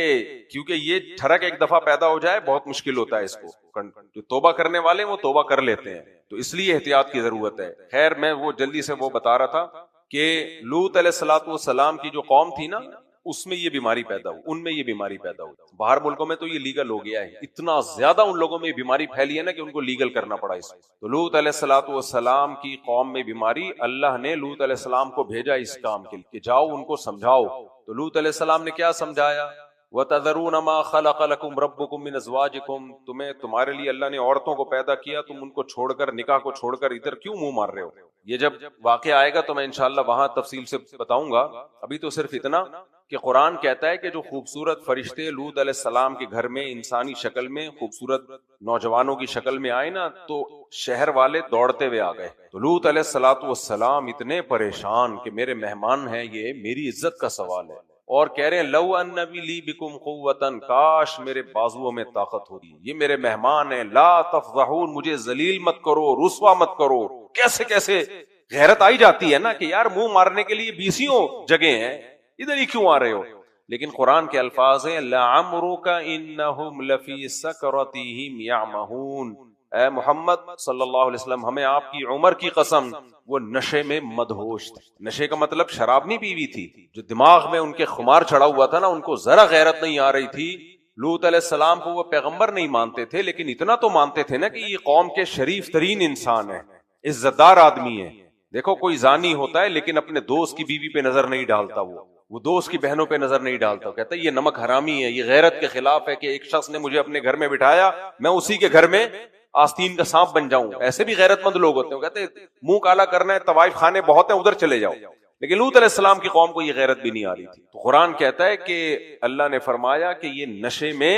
کیونکہ یہ ٹھڑک ایک دفعہ پیدا ہو جائے بہت مشکل ہوتا ہے اس کو. جو توبہ کرنے والے وہ توبہ کر لیتے ہیں، تو اس لیے احتیاط کی ضرورت ہے. خیر میں وہ جلدی سے وہ بتا رہا تھا کہ لوط علیہ السلام کی جو قوم تھی نا، اس میں یہ بیماری پیدا ہوئی، ان میں یہ بیماری پیدا ہوئی. باہر ملکوں میں تو یہ لیگل ہو گیا ہے، اتنا زیادہ ان لوگوں میں یہ بیماری پھیلی ہے نا کہ ان کو لیگل کرنا پڑا اس. تو لوط علیہ السلام کی قوم میں بیماری، اللہ نے لوط علیہ السلام کو بھیجا اس کام کے لیے کہ جاؤ ان کو سمجھاؤ. تو لوط علیہ السلام نے کیا سمجھایا؟ وَتَذَرُونَ مَا خَلَقَ لَكُمْ رَبُّكُمْ مِنْ أَزْوَاجِكُمْ، تمہیں تمہارے لیے اللہ نے عورتوں کو پیدا کیا، تم ان کو چھوڑ کر، نکاح کو چھوڑ کر ادھر کیوں منہ مار رہے ہو؟ یہ جب واقعہ آئے گا تو میں انشاءاللہ وہاں تفصیل سے بتاؤں گا. ابھی تو صرف اتنا کہ قرآن کہتا ہے کہ جو خوبصورت فرشتے لوط علیہ السلام کے گھر میں انسانی شکل میں خوبصورت نوجوانوں کی شکل میں آئے نا، تو شہر والے دوڑتے ہوئے آ گئے. تو لوط علیہ السلام اتنے پریشان کہ میرے مہمان ہیں، یہ میری عزت کا سوال ہے، اور کہہ رہے ہیں لو ان لی بکم قوتن، کاش میرے بازوؤں میں طاقت ہوتی، یہ میرے مہمان ہیں، لا تفضحون، مجھے ذلیل مت کرو، رسوا مت کرو. کیسے کیسے غیرت آئی جاتی ہے نا کہ یار منہ مارنے کے لیے 20 جگہ ہیں، ادھر ہی کیوں آ رہے ہو؟ لیکن قرآن کے الفاظ ہیں لعمرک انہم لفی سکرتہم یعمہون. اے محمد صلی اللہ علیہ وسلم، ہمیں آپ کی عمر کی قسم، وہ نشے میں مدہوش تھے. نشے کا مطلب شراب نہیں پی ہوئی تھی، جو دماغ میں ان کے خمار چڑھا ہوا تھا نا، ان کو ذرا غیرت نہیں آ رہی تھی. لوط علیہ السلام کو وہ پیغمبر نہیں مانتے تھے، لیکن اتنا تو مانتے تھے نا کہ یہ قوم کے شریف ترین انسان ہے، عزت دار آدمی ہے. دیکھو کوئی زانی ہوتا ہے لیکن اپنے دوست کی بیوی پہ نظر نہیں ڈالتا، وہ دوست کی بہنوں پہ نظر نہیں ڈالتا، کہتا ہے یہ نمک حرامی ہے، یہ غیرت کے خلاف ہے کہ ایک شخص نے مجھے اپنے گھر میں بٹھایا، میں اسی کے گھر میں آستین کا سانپ بن جاؤں. ایسے بھی غیرت مند لوگ ہوتے ہیں، وہ کہتے ہیں منہ کالا کرنا ہے، طوائف خانے بہت ہیں، ادھر چلے جاؤ. لیکن لوط علیہ السلام کی قوم کو یہ غیرت بھی نہیں آ رہی تھی. تو قرآن کہتا ہے کہ اللہ نے فرمایا کہ یہ نشے میں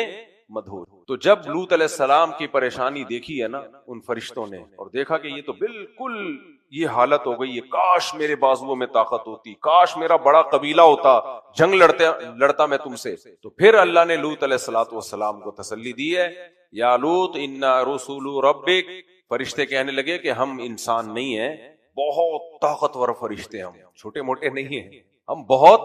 مدہوش. تو جب لوط علیہ السلام کی پریشانی دیکھی ہے نا ان فرشتوں نے، اور دیکھا کہ یہ تو بالکل یہ حالت ہو گئی ہے، کاش میرے بازوؤں میں طاقت ہوتی، کاش میرا بڑا قبیلہ ہوتا، جنگ لڑتا میں تم سے. تو پھر اللہ نے لوط علیہ السلام کو تسلی دی ہے، یا لوط انا رسول ربک. فرشتے کہنے لگے کہ ہم انسان نہیں ہیں، بہت طاقتور فرشتے، ہم چھوٹے موٹے نہیں ہیں، ہم بہت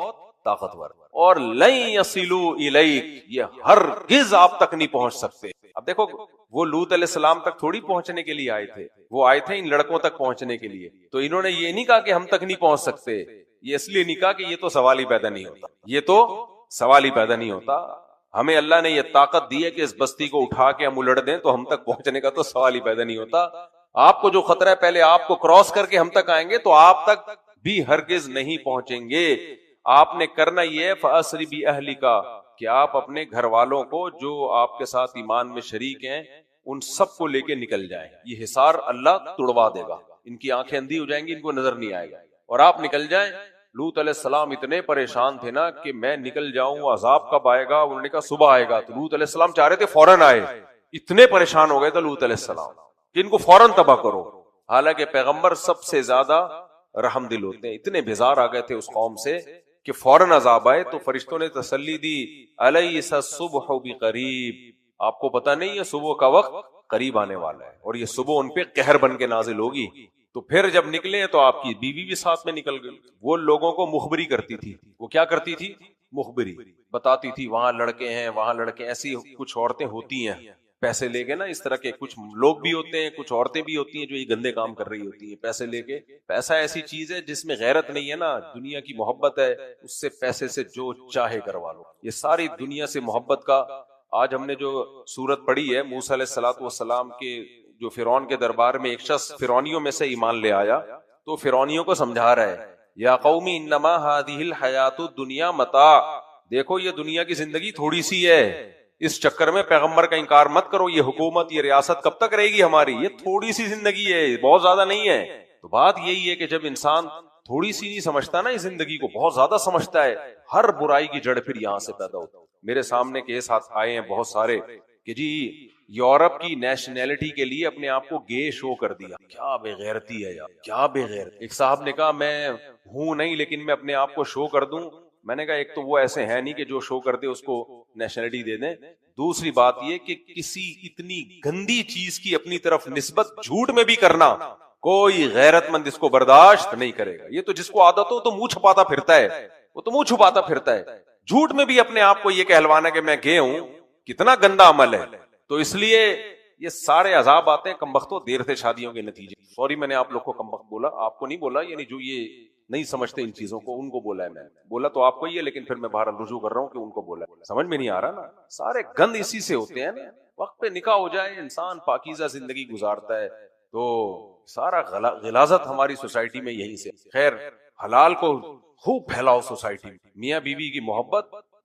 طاقتور، اور لن یصلوا الیک، یہ ہرگز آپ تک نہیں پہنچ سکتے. اب دیکھو وہ لوط علیہ السلام تک تھوڑی پہنچنے کے لیے آئے تھے، وہ آئے تھے ان لڑکوں تک پہنچنے کے لیے. تو انہوں نے یہ نہیں کہا کہ ہم تک نہیں پہنچ سکتے، یہ اس لیے نہیں کہا کہ یہ تو سوال ہی پیدا نہیں ہوتا، یہ تو سوال ہی پیدا نہیں ہوتا. ہمیں اللہ نے یہ طاقت دی ہے کہ اس بستی کو اٹھا کے ہم الٹ دیں، تو ہم تک پہنچنے کا تو سوال ہی پیدا نہیں ہوتا. آپ کو جو خطرہ ہے پہلے آپ کو کراس کر کے ہم تک آئیں گے، تو آپ تک بھی ہرگز نہیں پہنچیں گے. آپ نے کرنا یہ ہے فَأَسْرِ بِأَهْلِكَ، کہ آپ اپنے گھر والوں کو جو آپ کے ساتھ ایمان میں شریک ہیں ان سب کو لے کے نکل جائیں. یہ حصار اللہ توڑوا دے گا، ان کی آنکھیں اندھی ہو جائیں گی، ان کو نظر نہیں آئے گا، اور آپ نکل جائیں. لوط علیہ السلام اتنے پریشان تھے نا کہ میں نکل جاؤں، عذاب کب آئے گا؟ انہوں نے کہا صبح آئے گا. تو لوط علیہ السلام چاہ رہے تھے فوراً آئے، اتنے پریشان ہو گئے تھے لوط علیہ السلام کہ ان کو فوراً تباہ کرو. حالانکہ پیغمبر سب سے زیادہ رحم دل ہوتے ہیں. اتنے بیزار آ گئے تھے اس قوم سے کہ فوراً عذاب آئے. تو فرشتوں نے تسلی دی، الیس الصبح بقریب، آپ کو پتہ نہیں ہے صبح کا وقت قریب آنے والا ہے، اور یہ صبح ان پہ قہر بن کے نازل ہوگی. تو پھر جب نکلے تو آپ کی بیوی بھی ساتھ میں نکل گئی. وہ لوگوں کو مخبری کرتی تھی. وہ کیا کرتی تھی؟ مخبری بتاتی تھی، وہاں لڑکے ہیں، وہاں لڑکے. ایسی کچھ عورتیں ہوتی ہیں پیسے لے کے نا، اس طرح کے کچھ لوگ بھی ہوتے ہیں، کچھ عورتیں بھی ہوتی ہیں جو یہ گندے کام کر رہی ہوتی ہیں پیسے لے کے. پیسہ ایسی چیز ہے جس میں غیرت نہیں ہے نا، دنیا کی محبت ہے، اس سے پیسے سے جو چاہے کروا لو. یہ ساری دنیا سے محبت کا، آج ہم نے جو سورت پڑھی ہے موسیٰ علیہ السلام کے جو فرعون کے دربار میں ایک شخص فرعونیوں میں سے ایمان لے آیا، تو فرعونیوں کو سمجھا رہا ہے، یا قوم انما هذه الحیات الدنیا متاع، دیکھو یہ دنیا کی زندگی تھوڑی سی ہے، اس چکر میں پیغمبر کا انکار مت کرو. یہ حکومت، یہ ریاست کب تک رہے گی ہماری؟ یہ تھوڑی سی زندگی ہے، بہت زیادہ نہیں ہے. تو بات یہی ہے کہ جب انسان تھوڑی سی نہیں سمجھتا نا اس زندگی کو، بہت زیادہ سمجھتا ہے، ہر برائی کی جڑ پھر یہاں سے پیدا ہوتا ہے. میرے سامنے کیس آئے ہیں بہت سارے کہ جی یورپ کی نیشنلٹی کے لیے اپنے آپ کو گے شو کر دیا. کیا بے غیرتی ہے یار، کیا بے غیرت. ایک صاحب نے کہا میں ہوں نہیں لیکن میں اپنے آپ کو شو کر دوں. میں نے کہا ایک تو وہ ایسے ہے نہیں کہ جو شو کر دے اس کو نیشنلٹی دے دیں. دوسری بات یہ کہ کسی اتنی گندی چیز کی اپنی طرف نسبت جھوٹ میں بھی کرنا، کوئی غیرت مند اس کو برداشت نہیں کرے گا. یہ تو جس کو عادت ہو تو منہ چھپاتا پھرتا ہے، وہ تو منہ چھپاتا پھرتا ہے. جھوٹ میں بھی اپنے آپ کو یہ کہلوانا کہ میں گے ہوں، کتنا گندا عمل ہے. تو اس لیے یہ سارے عذاب آتے ہیں کمبختوں دیر سے شادیوں کے نتیجے. سوری میں نے آپ لوگ کو کمبخت بولا، آپ کو نہیں بولا، یعنی جو یہ نہیں سمجھتے ان چیزوں کو ان کو بولا ہے. میں بولا تو آپ کو ہی ہے، لیکن پھر میں بہرحال رجوع کر رہا ہوں کہ ان کو بولا ہے. سمجھ میں نہیں آ رہا نا، سارے گند اسی سے ہوتے ہیں نا. وقت پہ نکاح ہو جائے، انسان پاکیزہ زندگی گزارتا ہے، تو سارا غلاظت ہماری سوسائٹی میں یہیں سے. خیر، حلال کو خوب پھیلاؤ سوسائٹی میں، میاں بیوی کی محبت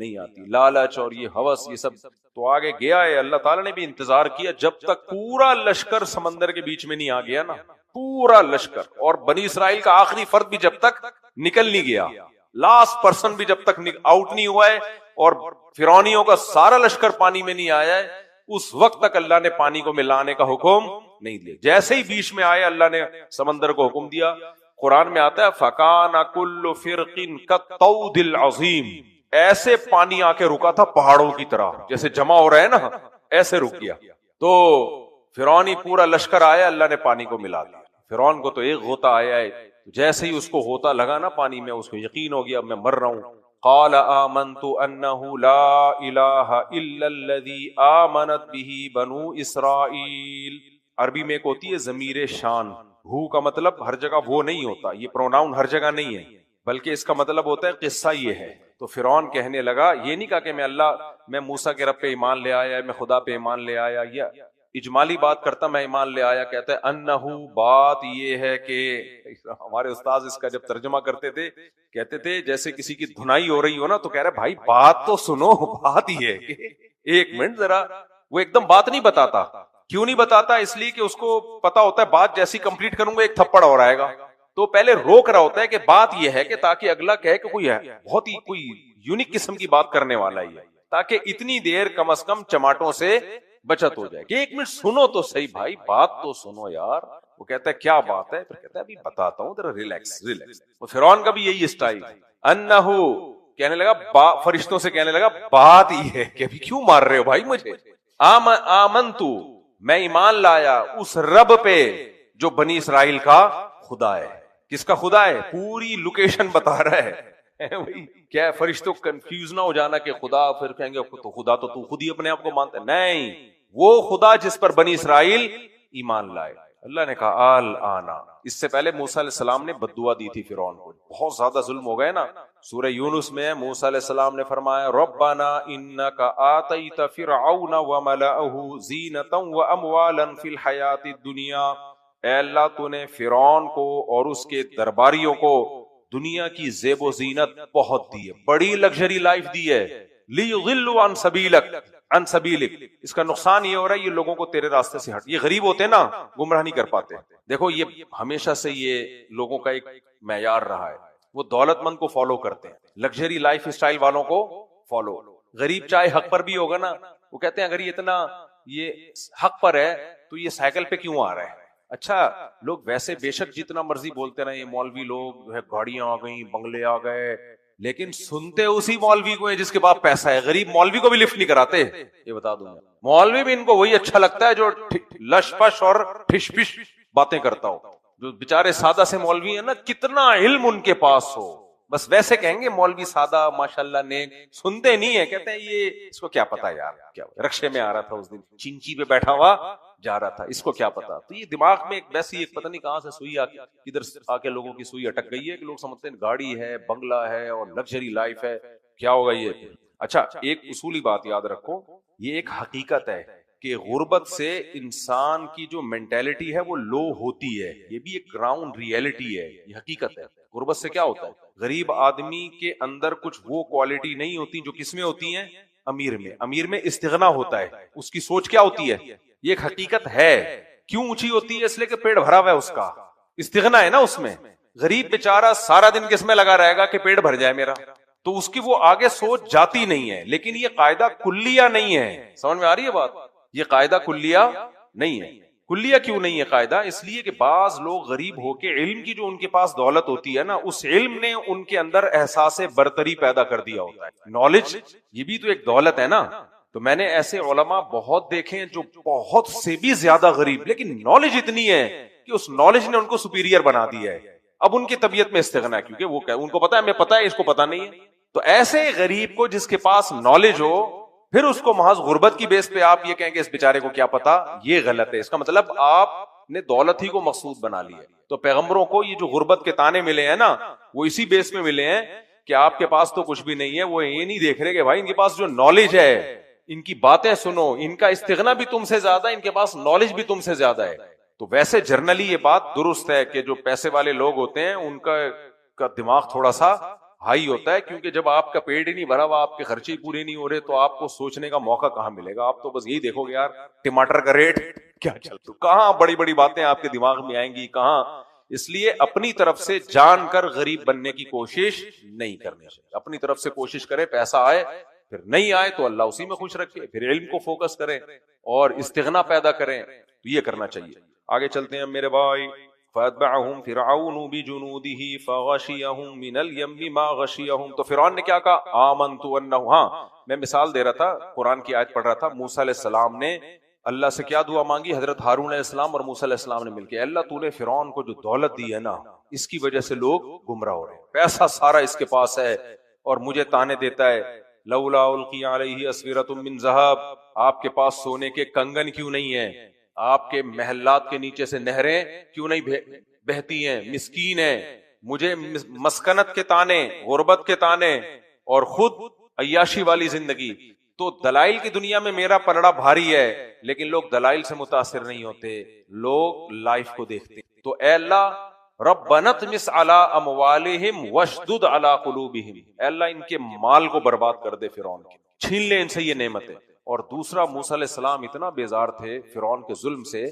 نہیں آتی. لالچ اور یہ ہوس یہ سب تو آگے گیا ہے. اللہ تعالیٰ نے بھی انتظار کیا جب تک پورا لشکر سمندر کے بیچ میں نہیں آ گیا نا, پورا لشکر, اور بنی اسرائیل کا آخری فرد بھی جب تک نکل نہیں گیا, لاسٹ پرسن بھی جب تک آؤٹ نہیں ہوا ہے, اور فرعونیوں کا سارا لشکر پانی میں نہیں آیا ہے, اس وقت تک اللہ نے پانی کو ملانے کا حکم نہیں دیا. جیسے ہی بیچ میں آیا اللہ نے سمندر کو حکم دیا. قرآن میں آتا ہے فَكَانَ كُلُّ فِرْقٍ كَالطَّوْدِ الْعَظِيمِ, ایسے پانی آ کے رکا تھا پہاڑوں کی طرح, جیسے جمع ہو رہا ہے نا ایسے رک گیا. تو فرعونی پورا لشکر آیا, اللہ نے پانی کو ملا دیا. فرعون کو تو ایک غوطہ آیا ہے, جیسے ہی اس کو غوطہ لگا نا پانی میں, اس کو یقین ہو گیا میں مر رہا ہوں. قال آمنت انه لا الہ الا الذی آمنت به بنو اسرائیل. عربی میں ایک ہوتی ہے ضمیر شان, ہو کا مطلب ہر جگہ وہ نہیں ہوتا, یہ پروناؤن ہر جگہ نہیں ہے, بلکہ اس کا مطلب ہوتا ہے قصہ یہ ہے. تو فرعون کہنے لگا, یہ نہیں کہا کہ میں موسیٰ کے رب پہ ایمان لے آیا, میں خدا پہ ایمان لے آیا, یا اجمالی بات کرتا میں ایمان لے آیا. کہتا ہے انہو, بات یہ ہے کہ ہمارے استاذ اس کا جب ترجمہ کرتے تھے کہتے تھے جیسے کسی کی دھنائی ہو رہی ہو نا, تو کہہ رہے بھائی بات تو سنو, بات یہ ہے کہ ایک منٹ ذرا. وہ ایک دم بات نہیں بتاتا. کیوں نہیں بتاتا؟ اس لیے کہ اس کو پتا ہوتا ہے بات جیسی کمپلیٹ کروں گا ایک تھپڑ اور آئے گا, تو پہلے روک رہا ہوتا ہے کہ بات یہ ہے کہ تاکہ اگلا کہے کہ کوئی ہے بہت ہی کوئی یونیک قسم کی بات کرنے والا ہی ہے, تاکہ اتنی دیر کم از کم چماٹوں سے بچت ہو جائے کہ ایک منٹ سنو تو صحیح بھائی, بات تو سنو یار. وہ کہتا ہے کیا بات ہے؟ پھر کہتا ہے ابھی بتاتا ہوں ذرا, ریلیکس. وہ فرعون کا بھی یہی اسٹائل. انہو کہنے لگا, فرشتوں سے کہنے لگا بات یہ ہے کہ ابھی کیوں مار رہے ہو بھائی مجھے. آمنتو, میں ایمان لایا اس رب پہ جو بنی اسرائیل کا خدا ہے. کس کا خدا ہے؟ پوری لوکیشن بتا رہا ہے. کیا فرشتوں کنفیوز نہ ہو جانا کہ خدا, پھر کہیں گے تو خدا تو تو خود ہی اپنے آپ کو مانتا ہے. نہیں, وہ خدا جس پر بنی اسرائیل ایمان لائے. اللہ نے کہا آل آنا. اس سے پہلے موسیٰ علیہ السلام نے بد دعا دی تھی فرعون کو, بہت زیادہ ظلم ہو گئے نا. سورہ یونس میں موسیٰ علیہ السلام نے فرمایا ربنا انک آتیت فرعون وملأہ زینۃ واموالا فی الحیاۃ الدنیا. اے اللہ تو نے فرعون کو اور اس کے درباریوں کو دنیا کی زیب و زینت بہت دی ہے, بڑی لگژری لائف دی ہے. لیضلوا عن سبیلک, عن سبیلک. اس کا نقصان یہ ہو رہا ہے یہ لوگوں کو تیرے راستے سے ہٹ, یہ غریب ہوتے نا گمراہ نہیں کر پاتے. دیکھو یہ ہمیشہ سے یہ لوگوں کا ایک معیار رہا ہے, وہ دولت مند کو فالو کرتے ہیں, لگژری لائف اسٹائل والوں کو فالو. غریب چاہے حق پر بھی ہوگا نا, وہ کہتے ہیں اگر یہ اتنا یہ حق پر ہے تو یہ سائیکل پہ کیوں آ رہا ہے. اچھا لوگ ویسے بے شک جتنا مرضی بولتے رہے, مولوی لوگ جو ہے گاڑیاں آ گئیں, بنگلے آ گئے, لیکن سنتے اسی مولوی کو ہیں جس کے پاس پیسہ ہے. غریب مولوی کو بھی لفٹ نہیں کراتے, یہ بتا دوں. مولوی بھی ان کو وہی اچھا لگتا ہے جو لش پش اور ٹھش پش باتیں کرتا ہو. جو بیچارے سادہ سے مولوی ہیں نا, کتنا علم ان کے پاس ہو, بس ویسے کہیں گے مولوی سادہ ماشاءاللہ نیک, سنتے نہیں ہے, کہتے ہیں یہ اس کو کیا پتا یار, کیا رکشے میں آ رہا تھا اس دن, چینچی پہ بیٹھا ہوا جا رہا تھا, اس کو کیا پتا. تو یہ دماغ میں ایک ویسی ایک پتہ نہیں کہاں سے سوئی ادھر آ کے لوگوں کی سوئی اٹک گئی ہے کہ لوگ سمجھتے ہیں گاڑی ہے, بنگلہ ہے اور لگژری لائف ہے, کیا ہوگا یہ. اچھا ایک اصولی بات یاد رکھو, یہ ایک حقیقت ہے کہ غربت سے انسان کی جو مینٹیلٹی ہے وہ لو ہوتی ہے. یہ بھی ایک گراؤنڈ ریئلٹی ہے, یہ حقیقت ہے. غربت سے کیا ہوتا ہے, غریب آدمی کے اندر کچھ وہ کوالٹی نہیں ہوتی جو کس میں ہوتی ہیں, امیر میں. امیر میں استغنا ہوتا ہے, اس کی سوچ کیا ہوتی ہے, یہ ایک حقیقت ہے. کیوں اونچی ہوتی ہے؟ اس لیے کہ پیٹ بھرا ہوا ہے, اس کا استغنا ہے نا اس میں. غریب بیچارہ سارا دن کس میں لگا رہے گا کہ پیٹ بھر جائے میرا, تو اس کی وہ آگے سوچ جاتی نہیں ہے. لیکن یہ قاعدہ کلیہ نہیں ہے, سمجھ میں آ رہی ہے بات, یہ قاعدہ کلیہ نہیں ہے. کلیہ کیوں نہیں ہے قاعدہ؟ اس لیے کہ بعض لوگ غریب ہو کے علم کی جو ان کے پاس دولت ہوتی ہے نا, اس علم نے ان کے اندر احساس برتری پیدا کر دیا ہوتا ہے. نالج یہ بھی تو ایک دولت ہے نا. تو میں نے ایسے علماء بہت دیکھے ہیں جو بہت سے بھی زیادہ غریب, لیکن نالج اتنی ہے کہ اس نالج نے ان کو سپیریئر بنا دیا ہے. اب ان کی طبیعت میں استغنا ہے, کیونکہ وہ ان کو پتا ہے, ہمیں پتا ہے, اس کو پتا نہیں ہے. تو ایسے غریب کو جس کے پاس نالج ہو, پھر اس کو محض غربت کی بیس پہ آپ یہ کہیں کہ اس بیچارے کو کیا پتا, یہ غلط ہے. اس کا مطلب آپ نے دولت ہی کو مقصود بنا لیا ہے. تو پیغمبروں کو یہ جو غربت کے تانے ملے ہیں نا, وہ اسی بیس میں ملے ہیں کہ آپ کے پاس تو کچھ بھی نہیں ہے. وہ یہ نہیں دیکھ رہے کہ بھائی ان کے پاس جو نالج ہے, ان کی باتیں سنو, ان کا استغنا بھی تم سے زیادہ, ان کے پاس نالج بھی تم سے زیادہ ہے. تو ویسے جرنلی یہ بات درست ہے کہ جو پیسے والے لوگ ہوتے ہیں ان کا دماغ تھوڑا سا ہائی ہوتا ہے، کیونکہ جب آپ کا پیٹ ہی نہیں بھرا ہوا، آپ کے خرچے ہی پورے نہیں ہو رہے، تو آپ کو سوچنے کا موقع کہاں ملے گا؟ آپ تو بس یہی دیکھو گے یار ٹماٹر کا ریٹ کیا چل رہا ہے، کہاں بڑی بڑی باتیں آپ کے دماغ میں آئیں گی کہاں. اس لیے اپنی طرف سے جان کر غریب بننے کی کوشش نہیں کرنی چاہیے. اپنی طرف سے کوشش کرے، پیسہ آئے، پھر نہیں آئے تو اللہ اسی میں خوش رکھے، پھر علم کو فوکس کریں اور استغنا پیدا کریں. یہ کرنا چاہیے. آگے چلتے ہیں میرے بھائی. فَأَتْبَعَهُمْ فِرْعَوْنُ بِجُنُودِهِ فَغَشِيَهُمْ مِنَ الْيَمِّ مَا غَشِيَهُمْ. تو فرعون نے کیا کہا؟ آمنتُ أَنَّهُ. ہاں میں مثال دے رہا تھا، قرآن کی آیت پڑھ رہا تھا. موسیٰ علیہ السلام نے اللہ سے کیا دعا مانگی؟ حضرت ہارون علیہ السلام اور موسیٰ علیہ السلام نے مل کے، اللہ تو نے فرعون کو جو دولت دی ہے نا، اس کی وجہ سے لوگ گمراہ ہو رہے ہیں، پیسہ سارا اس کے پاس ہے اور مجھے تانے دیتا ہے. لولا القی علیہ اسورۃ من ذہب. آپ کے پاس سونے کے کنگن کیوں نہیں ہیں؟ آپ کے محلات کے نیچے سے نہریں کیوں نہیں بہتی ہیں؟ مسکین ہیں، مجھے مسکنت کے تانے، غربت کے تانے اور خود عیاشی والی زندگی. تو دلائل کی دنیا میں میرا پلڑا بھاری ہے، لیکن لوگ دلائل سے متاثر نہیں ہوتے، لوگ لائف کو دیکھتے ہیں. تو اے اللہ ربنا اطمس علی اموالہم واشدد علی قلوبہم، اے اللہ ان کے مال کو برباد کر دے، فرعون کے چھین لے ان سے یہ نعمتیں. اور دوسرا، موسیٰ علیہ السلام اتنا بیزار تھے فرعون کے ظلم سے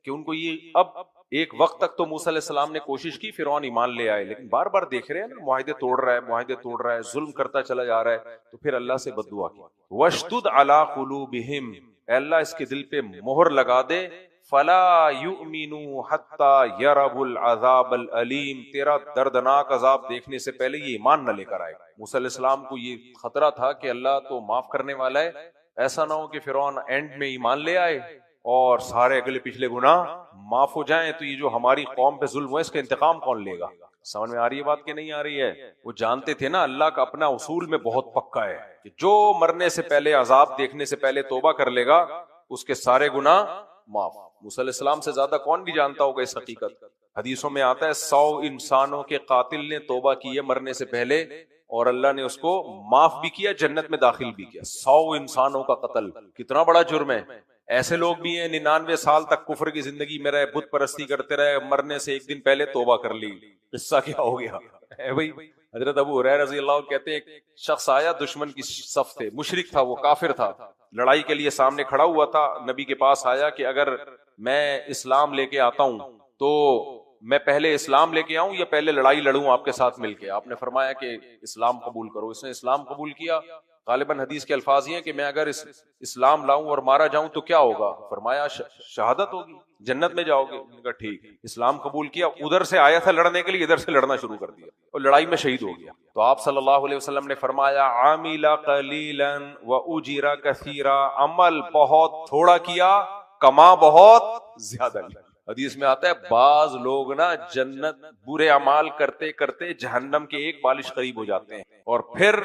کہ ان کو یہ، اب ایک وقت تک تو موسیٰ علیہ السلام نے کوشش کی فرعون ایمان لے آئے، لیکن بار بار دیکھ رہے ہیں نا معاہدے توڑ رہا ہے، معاہدے توڑ رہا ہے، ظلم کرتا چلا جا رہا ہے، تو پھر اللہ سے بد دعا کی. واشدد علی قلوبہم، اے اللہ اس کے دل پہ مہر لگا دے. فلا یؤمنوا حتی یروا العذاب العلیم، تیرا دردناک عذاب دیکھنے سے پہلے یہ ایمان نہ لے کر آئے. موسیٰ علیہ السلام کو یہ خطرہ تھا کہ اللہ تو معاف کرنے والا ہے، ایسا نہ ہو کہ فرعون اینڈ میں ایمان لے آئے اور سارے اگلے پچھلے گناہ معاف ہو جائیں، تو یہ جو ہماری قوم پہ ظلم ہوا اس کا انتقام کون لے گا؟ سمجھ میں آ رہی ہے بات کہ نہیں آ رہی ہے؟ وہ جانتے تھے نا اللہ کا اپنا اصول میں بہت پکا ہے کہ جو مرنے سے پہلے، عذاب دیکھنے سے پہلے توبہ کر لے گا اس کے سارے گناہ معاف. موسیٰ علیہ السلام سے زیادہ کون بھی جانتا ہوگا اس حقیقت. حدیثوں میں آتا ہے 100 انسانوں کے قاتل نے توبہ کی ہے مرنے سے پہلے اور اللہ نے اس کو معاف بھی کیا، جنت میں داخل بھی کیا. 100 انسانوں کا قتل کتنا بڑا جرم ہے. ایسے لوگ بھی ہیں 99 سال تک کفر کی زندگی میں رہے، بت پرستی کرتے رہے، مرنے سے ایک دن پہلے توبہ کر لی. قصہ کیا ہو گیا ہے بھائی؟ حضرت ابو ہریرہ رضی اللہ عنہ کہتے ہیں ایک شخص آیا، دشمن کی صف تھے، مشرک تھا، وہ کافر تھا، لڑائی کے لیے سامنے کھڑا ہوا تھا. نبی کے پاس آیا کہ اگر میں اسلام لے کے آتا ہوں تو میں پہلے اسلام لے کے آؤں یا پہلے لڑائی لڑوں آپ کے ساتھ مل کے؟ آپ نے فرمایا کہ اسلام قبول کرو. اس نے اسلام قبول کیا. غالباً حدیث کے الفاظ یہ ہیں کہ میں اگر اسلام لاؤں اور مارا جاؤں تو کیا ہوگا؟ فرمایا شہادت ہوگی، جنت میں جاؤ گے. کہا ٹھیک. اسلام قبول کیا، ادھر سے آیا تھا لڑنے کے لیے، ادھر سے لڑنا شروع کر دیا اور لڑائی میں شہید ہو گیا. تو آپ صلی اللہ علیہ وسلم نے فرمایا عامل قلیلا واجر کثیرا، عمل بہت تھوڑا کیا، کما بہت زیادہ لیا. حدیث میں آتا ہے بعض لوگ نا جنت برے اعمال کرتے کرتے جہنم کے ایک بالش قریب ہو جاتے ہیں اور پھر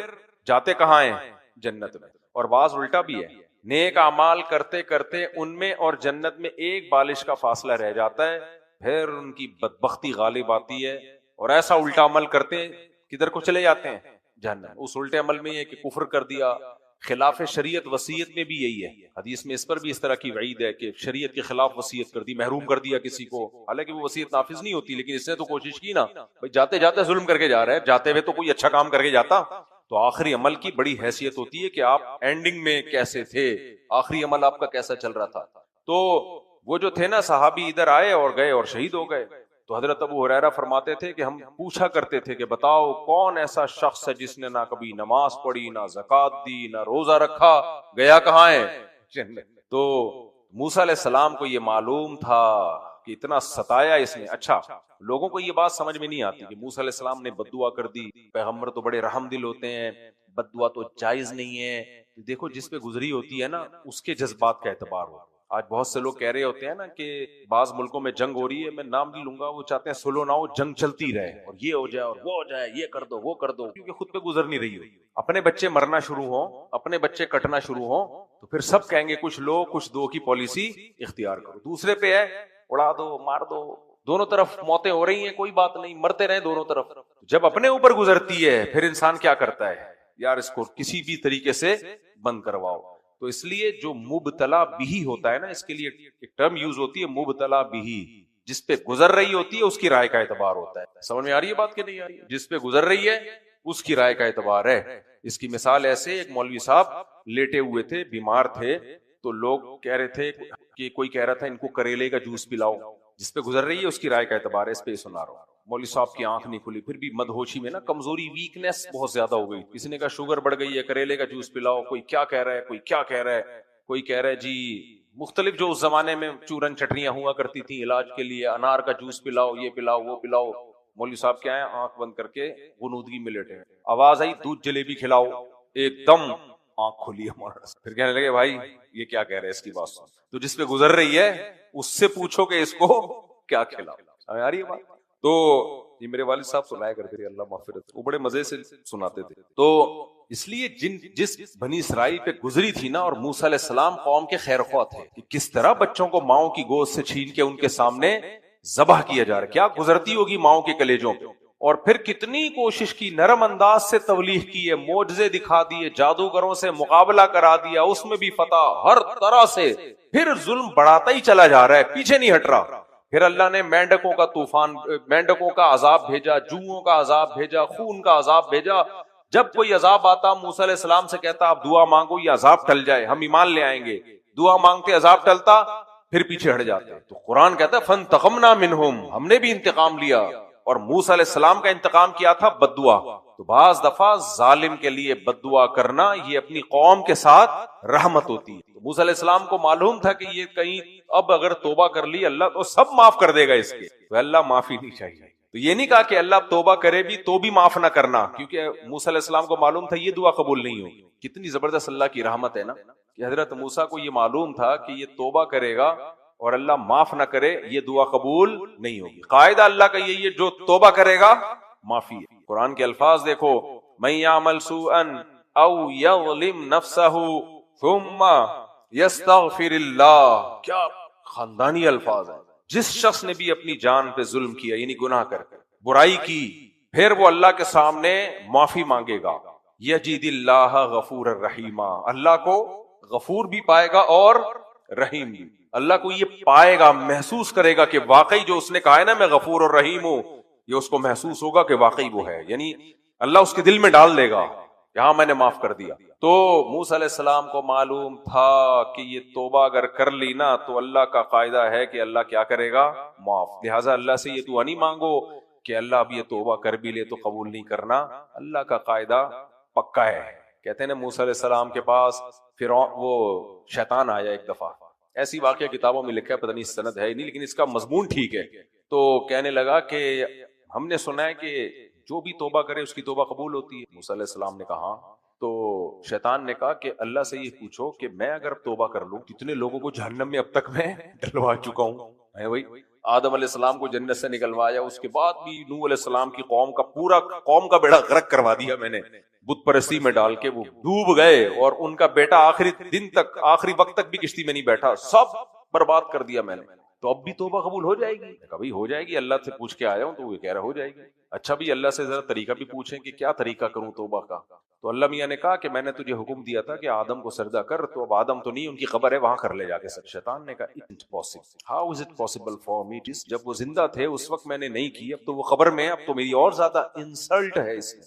جاتے کہاں ہیں؟ جنت میں. اور بعض الٹا بھی ہے، نیک اعمال کرتے کرتے ان میں اور جنت میں ایک بالش کا فاصلہ رہ جاتا ہے، پھر ان کی بدبختی غالب آتی ہے اور ایسا الٹا عمل کرتے ہیں کدھر کو چلے جاتے ہیں؟ جہنم. اس الٹے عمل میں یہ کہ کفر کر دیا، خلاف شریعت وصیت میں بھی یہی ہے. حدیث میں اس پر بھی اس طرح کی وعید ہے کہ شریعت کے خلاف وصیت کر دی، محروم کر دیا کسی کو، حالانکہ وہ وصیت نافذ نہیں ہوتی، لیکن اس نے تو کوشش کی نا، بھائی جاتے جاتے ظلم کر کے جا رہے ہیں، جاتے ہوئے تو کوئی اچھا کام کر کے جاتا. تو آخری عمل کی بڑی حیثیت ہوتی ہے کہ آپ اینڈنگ میں کیسے تھے، آخری عمل آپ کا کیسا چل رہا تھا. تو وہ جو تھے نا صحابی ادھر آئے اور گئے اور شہید ہو گئے. تو حضرت ابو ہریرہ فرماتے تھے کہ ہم پوچھا کرتے تھے کہ بتاؤ کون ایسا شخص ہے جس نے نہ کبھی نماز پڑھی، نہ زکوٰۃ دی، نہ روزہ رکھا، گیا کہاں ہے؟ تو موسیٰ علیہ السلام کو یہ معلوم تھا کہ اتنا ستایا اس نے. اچھا لوگوں کو یہ بات سمجھ میں نہیں آتی کہ موسیٰ علیہ السلام نے بد دعا کر دی، پیغمبر تو بڑے رحم دل ہوتے ہیں، بد دعا تو جائز نہیں ہے. دیکھو جس پہ گزری ہوتی ہے نا اس کے جذبات کا اعتبار ہو. آج بہت سے لوگ کہہ رہے ہوتے ہیں نا کہ بعض ملکوں میں جنگ ہو رہی ہے، میں نام نہیں لوں گا، وہ چاہتے ہیں سلو نہ ہو، جنگ چلتی رہے اور یہ ہو جائے اور وہ ہو جائے، یہ کر دو وہ کر دو، کیونکہ خود پہ گزر نہیں رہی ہو. اپنے بچے مرنا شروع ہوں، اپنے بچے کٹنا شروع ہوں تو پھر سب کہیں گے کچھ لو کچھ دو کی پالیسی اختیار کرو. دوسرے پہ ہے اڑا دو مار دو، دونوں طرف موتیں ہو رہی ہیں، کوئی بات نہیں، مرتے رہیں دونوں طرف. جب اپنے اوپر گزرتی ہے پھر انسان کیا کرتا ہے؟ یار اس کو کسی بھی طریقے سے بند کرواؤ. تو اس لیے جو مبتلا بھی ہوتا ہے نا، اس کے لیے ایک ٹرم یوز ہوتی ہے مبتلا بھی، جس پہ گزر رہی ہوتی ہے اس کی رائے کا اعتبار ہوتا ہے. سمجھ میں آ رہی ہے بات کہ نہیں آ رہی ہے؟ جس پہ گزر رہی ہے اس کی رائے کا اعتبار ہے. اس کی مثال ایسے، ایک مولوی صاحب لیٹے ہوئے تھے، بیمار تھے، تو لوگ کہہ رہے تھے کہ کوئی کہہ رہا تھا ان کو کریلے کا جوس پلاؤ، جس پہ گزر رہی ہے اس کی رائے کا اعتبار ہے، اس پہ یہ سنا رہا ہوں. مولوی صاحب کی آنکھ نہیں کھلی، پھر بھی مدہوشی میں نا کمزوری، ویکنیس بہت زیادہ ہو گئی. کسی نے کہا شوگر بڑھ گئی ہے، کریلے کا جوس پلاؤ. کوئی کیا کہہ رہا ہے، کوئی کیا کہہ رہا ہے، کوئی کہہ رہا ہے جی مختلف جو اس زمانے میں چورن چٹنیاں ہوا کرتی تھیں علاج کے لیے، انار کا جوس پلاؤ، یہ پلاؤ وہ پلاؤ. مولوی صاحب کیا ہے، آنکھ بند کر کے غنودگی میں لیٹے. آواز آئی دودھ جلیبی کھلاؤ، ایک دم آنکھ کھلی ہمارا. پھر کہنے لگے بھائی یہ کیا کہہ رہے ہیں، اس کی بات سن. تو جس پہ گزر رہی ہے اس سے پوچھو کہ اس کو کیا کھلاؤ. سمجھ آ رہی ہے بات؟ تو یہ میرے والد صاحب سنایا کرتے تھے، اللہ مغفرت، وہ بڑے مزے سے سناتے تھے. تو اس لیے جس بنی اسرائیل پہ گزری تھی نا، اور موسیٰ علیہ السلام قوم کے خیر خواہ تھے کہ کس طرح بچوں کو ماؤں کی گود سے چھین کے ان کے سامنے ذبح کیا جا رہا ہے، کیا گزرتی ہوگی ماؤں کے کلیجوں پہ. اور پھر کتنی کوشش کی، نرم انداز سے تبلیغ کی ہے، معجزے دکھا دیے، جادوگروں سے مقابلہ کرا دیا، اس میں بھی فتح ہر طرح سے. پھر ظلم بڑھاتا ہی چلا جا رہا ہے، پیچھے نہیں ہٹ رہا. پھر اللہ نے مینڈکوں کا طوفان، مینڈکوں کا عذاب بھیجا، جوؤں کا عذاب بھیجا، خون کا عذاب بھیجا. جب کوئی عذاب آتا موسیٰ علیہ السلام سے کہتا آپ دعا مانگو یہ عذاب ٹل جائے، ہم ایمان لے آئیں گے. دعا مانگتے عذاب ٹلتا، پھر پیچھے ہٹ جاتے. تو قرآن کہتا ہے فانتقمنا منہم، ہم نے بھی انتقام لیا. اور موسیٰ علیہ السلام کا انتقام کیا تھا؟ بد دعا. تو بعض دفعہ ظالم کے لیے بد دعا کرنا یہ اپنی قوم کے ساتھ رحمت ہوتی ہے. تو موسیٰ علیہ السلام کو معلوم تھا کہ یہ کہیں اب اگر توبہ کر لی اللہ تو سب معاف کر دے گا اس کے، تو اللہ معافی نہیں چاہیے. تو یہ نہیں کہا کہ اللہ توبہ کرے بھی تو بھی معاف نہ کرنا، کیونکہ موسیٰ علیہ السلام کو معلوم تھا یہ دعا قبول نہیں ہوگی. کتنی زبردست اللہ کی رحمت ہے نا، کہ حضرت موسیٰ کو یہ معلوم تھا کہ یہ توبہ کرے گا اور اللہ معاف نہ کرے یہ دعا قبول نہیں ہوگی. قاعدہ اللہ کا یہی ہے، جو توبہ کرے گا معافی ہے. قرآن کے الفاظ دیکھو، من یعمل سوءا او یظلم نفسہ ثم یستغفر اللہ، کیا خاندانی الفاظ ہیں. جس شخص نے بھی اپنی جان پہ ظلم کیا، یعنی گناہ کر برائی کی، پھر وہ اللہ کے سامنے معافی مانگے گا، یجد اللہ غفور الرحیم، اللہ کو غفور بھی پائے گا اور رحیم بھی. اللہ کو یہ پائے گا، محسوس کرے گا کہ واقعی جو اس نے کہا ہے نا میں غفور اور رحیم ہوں، یہ اس کو محسوس ہوگا کہ واقعی وہ ہے. یعنی اللہ اس کے دل میں ڈال دے گا کہ ہاں میں نے معاف کر دیا. تو موسیٰ علیہ السلام کو معلوم تھا کہ یہ توبہ اگر کر لی نا تو اللہ کا قاعدہ ہے کہ اللہ کیا کرے گا؟ معاف. لہٰذا اللہ سے یہ دعا نہیں مانگو کہ اللہ اب یہ توبہ کر بھی لے تو قبول نہیں کرنا. اللہ کا قاعدہ پکا ہے. کہتے ہیں نا موسیٰ علیہ السلام کے پاس فرعون، وہ شیطان آیا ایک دفعہ، ایسی واقعہ کتابوں میں لکھا ہے، پتہ نہیں سند ہے نہیں، لیکن اس کا مضمون ٹھیک ہے. تو کہنے لگا کہ ہم نے سنا ہے کہ جو بھی توبہ کرے اس کی توبہ قبول ہوتی ہے. موسیٰ علیہ السلام نے کہا ہاں. تو شیطان نے کہا کہ اللہ سے یہ پوچھو کہ میں اگر توبہ کر لوں، کتنے لوگوں کو جہنم میں اب تک میں ڈلوا چکا ہوں. بھائی آدم علیہ السلام کو جنت سے نکلوایا، اس کے بعد بھی نوح علیہ السلام کی قوم کا پورا قوم کا بیڑا غرق کروا دیا میں نے، بت پرستی میں ڈال کے وہ ڈوب گئے، اور ان کا بیٹا آخری دن تک، آخری وقت تک بھی کشتی میں نہیں بیٹھا، سب برباد کر دیا میں نے. تو اب بھی توبہ قبول ہو جائے گی؟ کبھی ہو جائے گی، اللہ سے پوچھ کے آیا ہوں تو وہ کہہ رہا ہو جائے گی. اچھا بھی اللہ سے ذرا طریقہ بھی پوچھیں کہ کیا طریقہ کروں توبہ کا. تو اللہ میاں نے کہا کہ میں نے تجھے حکم دیا تھا کہ آدم کو سجدہ کر، تو اب آدم تو نہیں، ان کی قبر ہے وہاں کر لے جا کے. شیطان نے کہا how is it possible for me, جب وہ زندہ تھے اس وقت میں نے نہیں کی، اب تو وہ قبر میں، اب تو میری اور زیادہ انسلٹ ہے اس میں.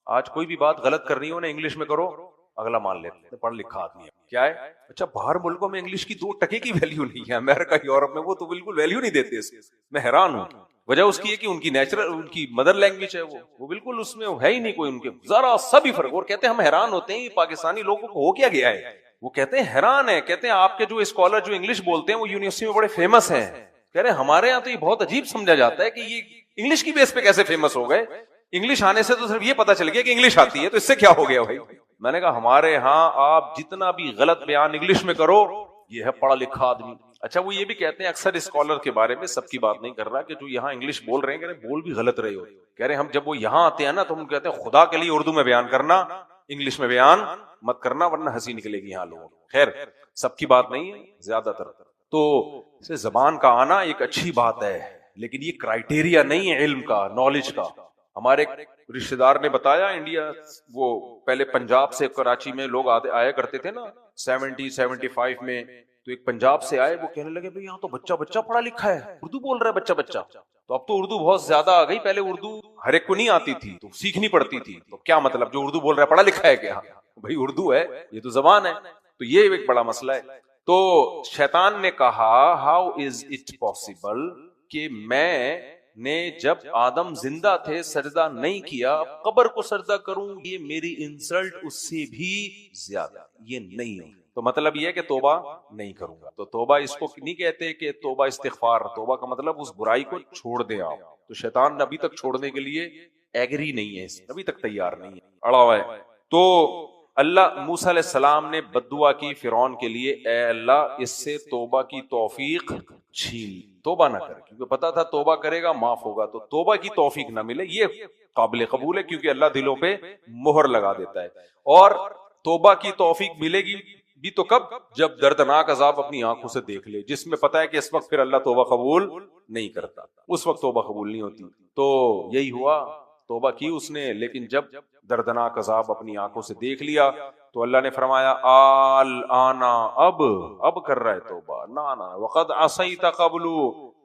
آج کوئی بھی بات غلط کرنی ہو نا انگلش میں کرو، اگلا مان لیتے پڑھ لکھا آدمی ہے. کیا ہے؟ اچھا باہر ملکوں میں انگلش کی 2 ٹکے کی ویلیو نہیں ہے، امریکہ یورپ میں وہ تو بالکل ویلیو نہیں دیتے اس. میں حیران ہوں. وجہ اس کی ہے کہ ان کی نیچرل، ان کی مدر لینگویج ہے، وہ بالکل اس میں ہے ہی نہیں کوئی ان کے ذرا سا بھی فرق. اور کہتے ہیں ہم حیران ہوتے ہیں پاکستانی لوگوں کو ہو کیا گیا ہے. وہ کہتے ہیں حیران ہے، کہتے ہیں آپ کے جو اسکالر جو انگلش بولتے ہیں وہ یونیورسٹی میں بڑے فیمس ہیں. کہہ رہے ہمارے یہاں تو یہ بہت عجیب سمجھا جاتا ہے کہ یہ انگلش کی بیس پہ کیسے فیمس ہو گئے. انگلش آنے سے تو صرف یہ پتا چل گیا کہ انگلش آتی ہے، تو اس سے کیا ہو گیا بھائی. میں نے کہا ہمارے ہاں آپ جتنا بھی غلط بیان انگلش میں کرو، یہ ہے پڑھا لکھا آدمی. اچھا وہ یہ بھی کہتے ہیں اکثر اسکالر کے بارے میں، سب کی بات نہیں کر رہا، کہ جو یہاں انگلش بول رہے ہیں، کہہ رہے بول بھی غلط رہے ہو. کہہ رہے ہم جب وہ یہاں آتے ہیں نا تو ہم کہتے ہیں خدا کے لیے اردو میں بیان کرنا، انگلش میں بیان مت کرنا ورنہ ہنسی نکلے گی یہاں لوگوں. خیر سب کی بات نہیں ہے، زیادہ تر. تو اسے زبان کا آنا ایک اچھی بات ہے، لیکن یہ کرائٹیریا نہیں ہے علم کا، نالج کا. ہمارے رشتہ دار نے بتایا انڈیا، وہ پہلے پنجاب سے کراچی میں لوگ آیا کرتے تھے نا 75 میں، تو ایک پنجاب سے آئے، وہ کہنے لگے بھئی یہاں تو بچہ پڑھا لکھا ہے، اردو بول رہا ہے بچہ. تو اب تو اردو بہت زیادہ آ گئی، پہلے اردو ہر ایک کو نہیں آتی تھی تو سیکھنی پڑتی تھی. تو کیا مطلب جو اردو بول رہا ہے پڑھا لکھا ہے کیا؟ بھائی اردو ہے، یہ تو زبان ہے. تو یہ ایک بڑا مسئلہ ہے. تو شیطان نے کہا ہاؤ از اٹ پاسبل کہ میں نے جب آدم زندہ تھے سجدہ نہیں کیا، قبر کو سجدہ کروں، یہ میری انسلٹ اس سے بھی زیادہ، یہ نہیں ہو. تو مطلب یہ ہے کہ توبہ نہیں کروں گا. تو توبہ اس کو نہیں کہتے کہ توبہ استغفار، توبہ کا مطلب اس برائی کو چھوڑ دے آپ. تو شیطان ابھی تک چھوڑنے کے لیے ایگری نہیں ہے، ابھی تک تیار نہیں ہے، اڑا ہوا ہے. تو اللہ موسیٰ علیہ السلام نے بددعا کی فرعون کے لیے، اے اللہ اس سے توبہ کی توفیق چھین، توبہ نہ کرے، کیونکہ پتا تھا توبہ کرے گا معاف ہوگا. تو توبہ کی توفیق نہ ملے یہ قابل قبول ہے، کیونکہ اللہ دلوں پہ مہر لگا دیتا ہے. اور توبہ کی توفیق ملے گی بھی تو کب؟ جب دردناک عذاب اپنی آنکھوں سے دیکھ لے، جس میں پتا ہے کہ اس وقت پھر اللہ توبہ قبول نہیں کرتا، اس وقت توبہ قبول نہیں ہوتی. تو یہی ہوا، توبہ کی اس نے، لیکن جب دردناک عذاب اپنی آنکھوں سے دیکھ لیا تو اللہ نے فرمایا آنا، اب کر رہا ہے توبہ، نہ وقد عصیت قبل،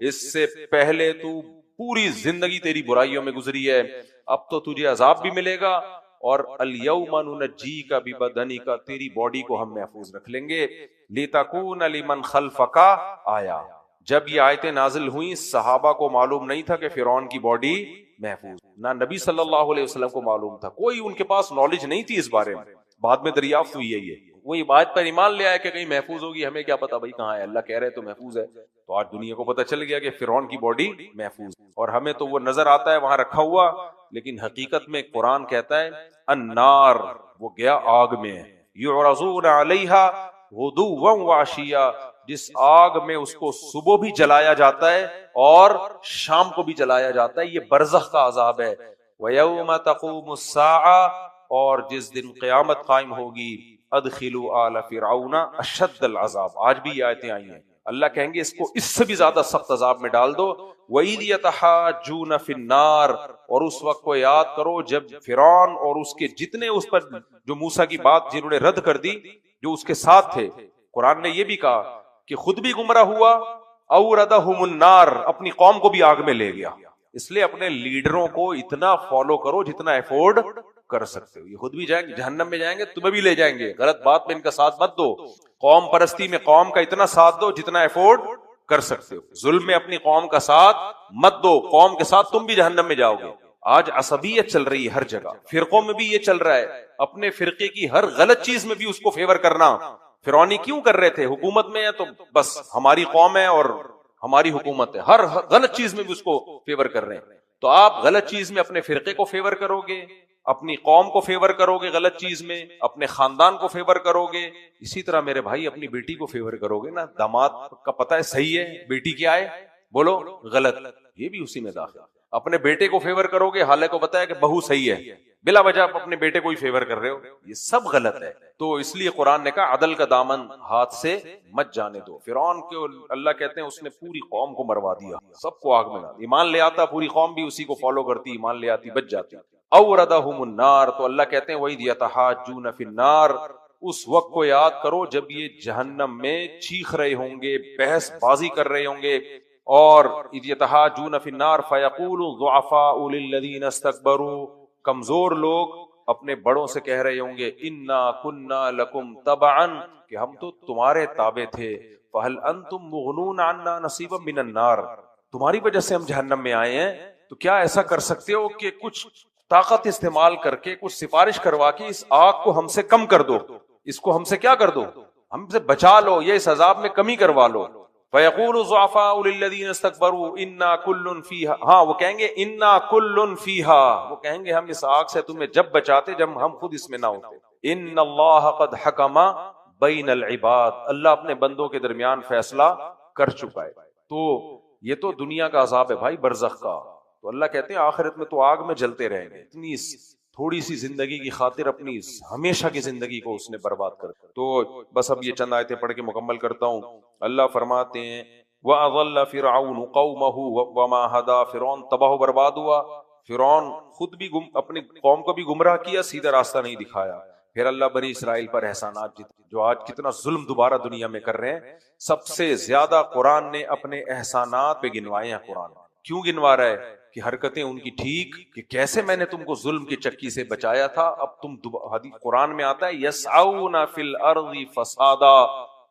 اس سے پہلے تو پوری زندگی تیری برائیوں میں گزری ہے، اب تو تجھے عذاب بھی ملے گا. اور الیوم ننجیک ببدنک، تیری باڈی کو ہم محفوظ رکھ لیں گے، لتکون لمن خلفک آیا. جب یہ آیتیں نازل ہوئیں صحابہ کو معلوم نہیں تھا کہ فرعون کی باڈی محفوظ، نہ نبی صلی اللہ علیہ وسلم کو معلوم تھا، کوئی ان کے پاس نالج نہیں تھی اس بارے میں. بعد میں دریافت ہوئی ہے، یہ وہی بات پر ایمان لے آئے کہ کہیں محفوظ ہوگی، ہمیں کیا پتا بھائی کہاں ہے، اللہ کہہ رہے تو محفوظ ہے. تو آج دنیا کو پتہ چل گیا کہ فرعون کی باڈی محفوظ، اور ہمیں تو وہ نظر آتا ہے وہاں رکھا ہوا، لیکن حقیقت میں قرآن کہتا ہے النار، وہ گیا آگ میں، یعرضون علیہا غدوا وعشیا، جس آگ میں اس کو صبح بھی جلایا جاتا ہے اور شام کو بھی جلایا جاتا ہے. یہ برزخ کا عذاب ہے. وَيَوْمَ تَقُومُ السَّاعَةُ، اور جس دن قیامت قائم ہوگی، ادخلوا آل فرعون اشد العذاب. آج بھی یہ آیتیں آئی ہیں، اللہ کہیں گے اس کو اس سے بھی زیادہ سخت عذاب میں ڈال دو. وَإِذْ يَتَحَاجُّونَ فِي النَّارِ، اور اس وقت کو یاد کرو جب فرعون اور اس کے جتنے اس پر جو موسیٰ کی بات جنہوں نے رد کر دی، جو اس کے ساتھ تھے. قرآن نے یہ بھی کہا کہ خود بھی گمراہ ہوا، اوردہم النار، اپنی قوم کو بھی آگ میں لے گیا. اس لیے اپنے لیڈروں کو اتنا فالو کرو جتنا ایفورڈ کر سکتے ہو. یہ خود بھی جائیں گے جہنم میں، جائیں گے تمہیں بھی لے جائیں گے. غلط بات میں ان کا ساتھ مت دو. قوم پرستی میں قوم کا اتنا ساتھ دو جتنا ایفورڈ کر سکتے ہو. ظلم میں اپنی قوم کا ساتھ مت دو، قوم کے ساتھ تم بھی جہنم میں جاؤ گے. آج عصبیت چل رہی ہے ہر جگہ، فرقوں میں بھی یہ چل رہا ہے، اپنے فرقے کی ہر غلط چیز میں بھی اس کو فیور کرنا. فرعونی کیوں کر رہے تھے؟ حکومت میں ہے تو بس ہماری قوم ہے اور ہماری حکومت ہے، ہر غلط چیز میں بھی اس کو فیور کر رہے ہیں. تو آپ غلط چیز میں اپنے فرقے کو فیور کرو گے، اپنی قوم کو فیور کرو گے، غلط چیز میں اپنے خاندان کو فیور کرو گے. اسی طرح میرے بھائی اپنی بیٹی کو فیور کرو گے نا. داماد کا پتہ ہے صحیح ہے، بیٹی کیا ہے بولو غلط، یہ بھی اسی میں داخل. اپنے بیٹے کو فیور کرو گے، حالے کو پتہ ہے کہ بہو صحیح ہے، بلا وجہ آپ اپنے بیٹے کو ہی فیور کر رہے ہو، یہ سب غلط ہے. تو اس لیے قرآن نے کہا عدل کا دامن ہاتھ سے مت جانے دو. فرعون کو اللہ کہتے ہیں اس نے پوری قوم کو مروا دیا، سب کو آگ میں ڈال. ایمان لے آتا پوری قوم بھی اسی کو فالو کرتی، ایمان لے آتی بچ جاتی. اوردہم النار، تو اللہ کہتے ہیں وَإِذْ يَتَحَاجُّونَ فِي النَّارِ، اس وقت کو یاد کرو جب یہ جہنم میں چیخ رہے ہوں گے، بحث بازی کر رہے ہوں گے. اور اذ يتحاجون فی النار فیقول الضعفاء للذین استکبروا، کمزور لوگ اپنے بڑوں سے کہہ رہے ہوں گے انا کنا لکم تبعا، کہ ہم تو تمہارے تابع تھے. فہل انتم مغنون عنا نصیبا من النار، تمہاری وجہ سے ہم جہنم میں آئے ہیں، تو کیا ایسا کر سکتے ہو کہ کچھ طاقت استعمال کر کے کچھ سفارش کروا کے اس آگ کو ہم سے کم کر دو، اس کو ہم سے کیا کر دو، ہم سے بچا لو، یہ اس عذاب میں کمی کروا لو. فَيَقُولُ الضُّعَفَاءُ لِلَّذِينَ اسْتَكْبَرُوا إِنَّا كُلٌّ فِيهَا، ہاں وہ کہیں گے اِنَّا كُلٌّ فِيهَا، وہ کہیں گے ہم اس آگ سے تمہیں جب بچاتے جب ہم خود اس میں نہ ہوتے. إِنَّ اللَّهَ قَدْ حَكَمَ بَيْنَ الْعِبَادِ، اللہ اپنے بندوں کے درمیان فیصلہ کر چکا ہے. تو یہ تو دنیا کا عذاب ہے بھائی، برزخ کا. تو اللہ کہتے ہیں آخرت میں تو آگ میں جلتے رہیں گے. اتنی تھوڑی سی زندگی کی خاطر اپنی ہمیشہ کی زندگی کو اس نے برباد کر. تو بس اب یہ چند آیتیں پڑھ کے مکمل کرتا ہوں. اللہ فرماتے ہیں وَأَضَلَّ فِرْعَوْنُ قَوْمَهُ وَمَا هَدَى، فرعون تباہ و برباد ہوا. فرعون خود بھی اپنی قوم کو بھی گمراہ کیا، سیدھا راستہ نہیں دکھایا. پھر اللہ بنی اسرائیل پر احسانات جو آج کتنا ظلم دوبارہ دنیا میں کر رہے ہیں، سب سے زیادہ قرآن نے اپنے احسانات پہ گنوائے ہیں. قرآن کیوں گنوا رہا ہے کہ حرکتیں ان کی ٹھیک، کہ کیسے میں نے تم کو ظلم کی چکی سے بچایا تھا، اب تم حدیث قرآن میں آتا ہے یسعون فی الارض فسادا،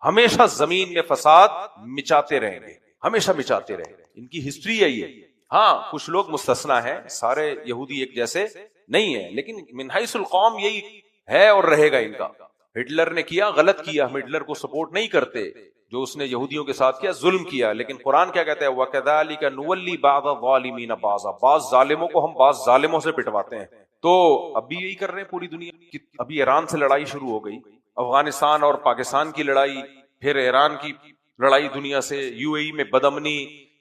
ہمیشہ زمین میں فساد مچاتے رہیں گے، ہمیشہ مچاتے رہیں گے. ان کی ہسٹری ہے یہ. ہاں کچھ لوگ مستثنا ہیں، سارے یہودی ایک جیسے نہیں ہیں، لیکن من حیث القوم یہی ہے اور رہے گا ان کا. ہٹلر نے کیا، غلط کیا، ہم ہٹلر کو سپورٹ نہیں کرتے، جو اس نے یہودیوں کے ساتھ کیا ظلم کیا، لیکن قرآن کیا کہتا ہے وَكَذَلِكَ نُوَلِّي بَعْضَ الظَّالِمِينَ بَعْضًا، بعض ظالموں کو ہم بعض ظالموں سے پٹواتے ہیں. تو اب بھی یہی کر رہے ہیں پوری دنیا. ابھی ایران سے لڑائی شروع ہو گئی، افغانستان اور پاکستان کی لڑائی، پھر ایران کی لڑائی دنیا سے، یو اے ای میں بدامنی،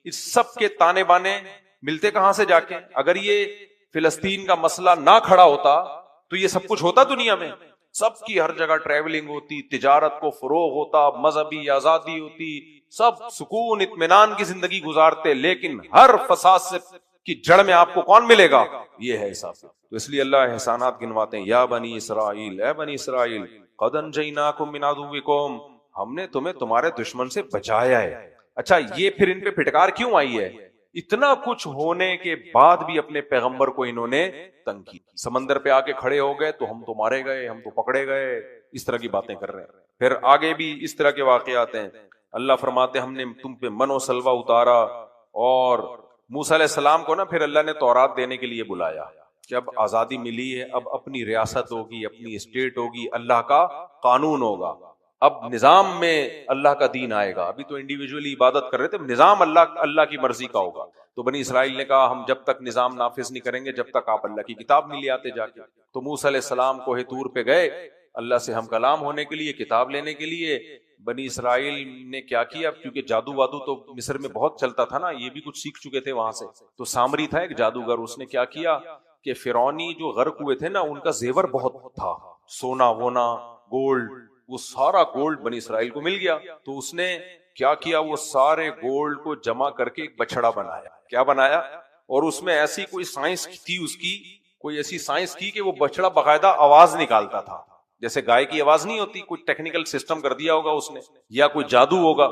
اس سب کے تانے بانے ملتے کہاں سے جا کے؟ اگر یہ فلسطین کا مسئلہ نہ کھڑا ہوتا تو یہ سب کچھ ہوتا دنیا میں، سب کی ہر جگہ ٹریولنگ ہوتی، تجارت کو فروغ ہوتا، مذہبی آزادی ہوتی، سب سکون اطمینان کی زندگی گزارتے. لیکن ہر فساد سے کی جڑ میں آپ کو کون ملے گا؟ یہ ہے حساب. تو اس لیے اللہ احسانات گنواتے ہیں، یا بنی اسرائیل، اے بنی اسرائیل قد انجیناکم من عدوکم، ہم نے تمہیں تمہارے دشمن سے بچایا ہے. اچھا یہ پھر ان پہ پھٹکار کیوں آئی ہے؟ اتنا کچھ ہونے کے بعد بھی اپنے پیغمبر کو انہوں نے تنگ کی. سمندر پہ آ کے کھڑے ہو گئے تو ہم تو مارے گئے، ہم تو پکڑے گئے، اس طرح کی باتیں کر رہے ہیں. پھر آگے بھی اس طرح کے واقعات ہیں. اللہ فرماتے ہم نے تم پہ من و سلوہ اتارا، اور موسیٰ علیہ السلام کو نا پھر اللہ نے تورات دینے کے لیے بلایا کہ اب آزادی ملی ہے، اب اپنی ریاست ہوگی، اپنی اسٹیٹ ہوگی، اللہ کا قانون ہوگا، اب نظام میں اللہ کا دین آئے گا. ابھی تو انڈیویجولی عبادت کر رہے تھے، نظام اللہ کی مرضی کا ہوگا. تو بنی اسرائیل نے کہا ہم جب تک نظام نافذ نہیں کریں گے جب تک آپ اللہ کی کتاب نہیں لے آتے جا کے. تو موسیٰ علیہ السلام کوہ طور پہ گئے اللہ سے ہم کلام ہونے کے لیے، کتاب لینے کے لیے. بنی اسرائیل نے کیا کیا، کیونکہ جادو وادو تو مصر میں بہت چلتا تھا نا، یہ بھی کچھ سیکھ چکے تھے وہاں سے. تو سامری تھا ایک جادوگر، اس نے کیا کیا کہ فرعونی جو غرق ہوئے تھے نا ان کا زیور بہت تھا، سونا وونا گولڈ، وہ سارا گولڈ بنی اسرائیل کو مل گیا. تو اس نے کیا کیا، وہ سارے گولڈ کو جمع کر کے ایک بچڑا بنایا. کیا بنایا؟ اور اس میں ایسی کوئی سائنس تھی، اس کی کوئی ایسی سائنس کی کہ وہ بچڑا باقاعدہ آواز نکالتا تھا، جیسے گائے کی آواز نہیں ہوتی، کوئی ٹیکنیکل سسٹم کر دیا ہوگا اس نے، یا کوئی جادو ہوگا.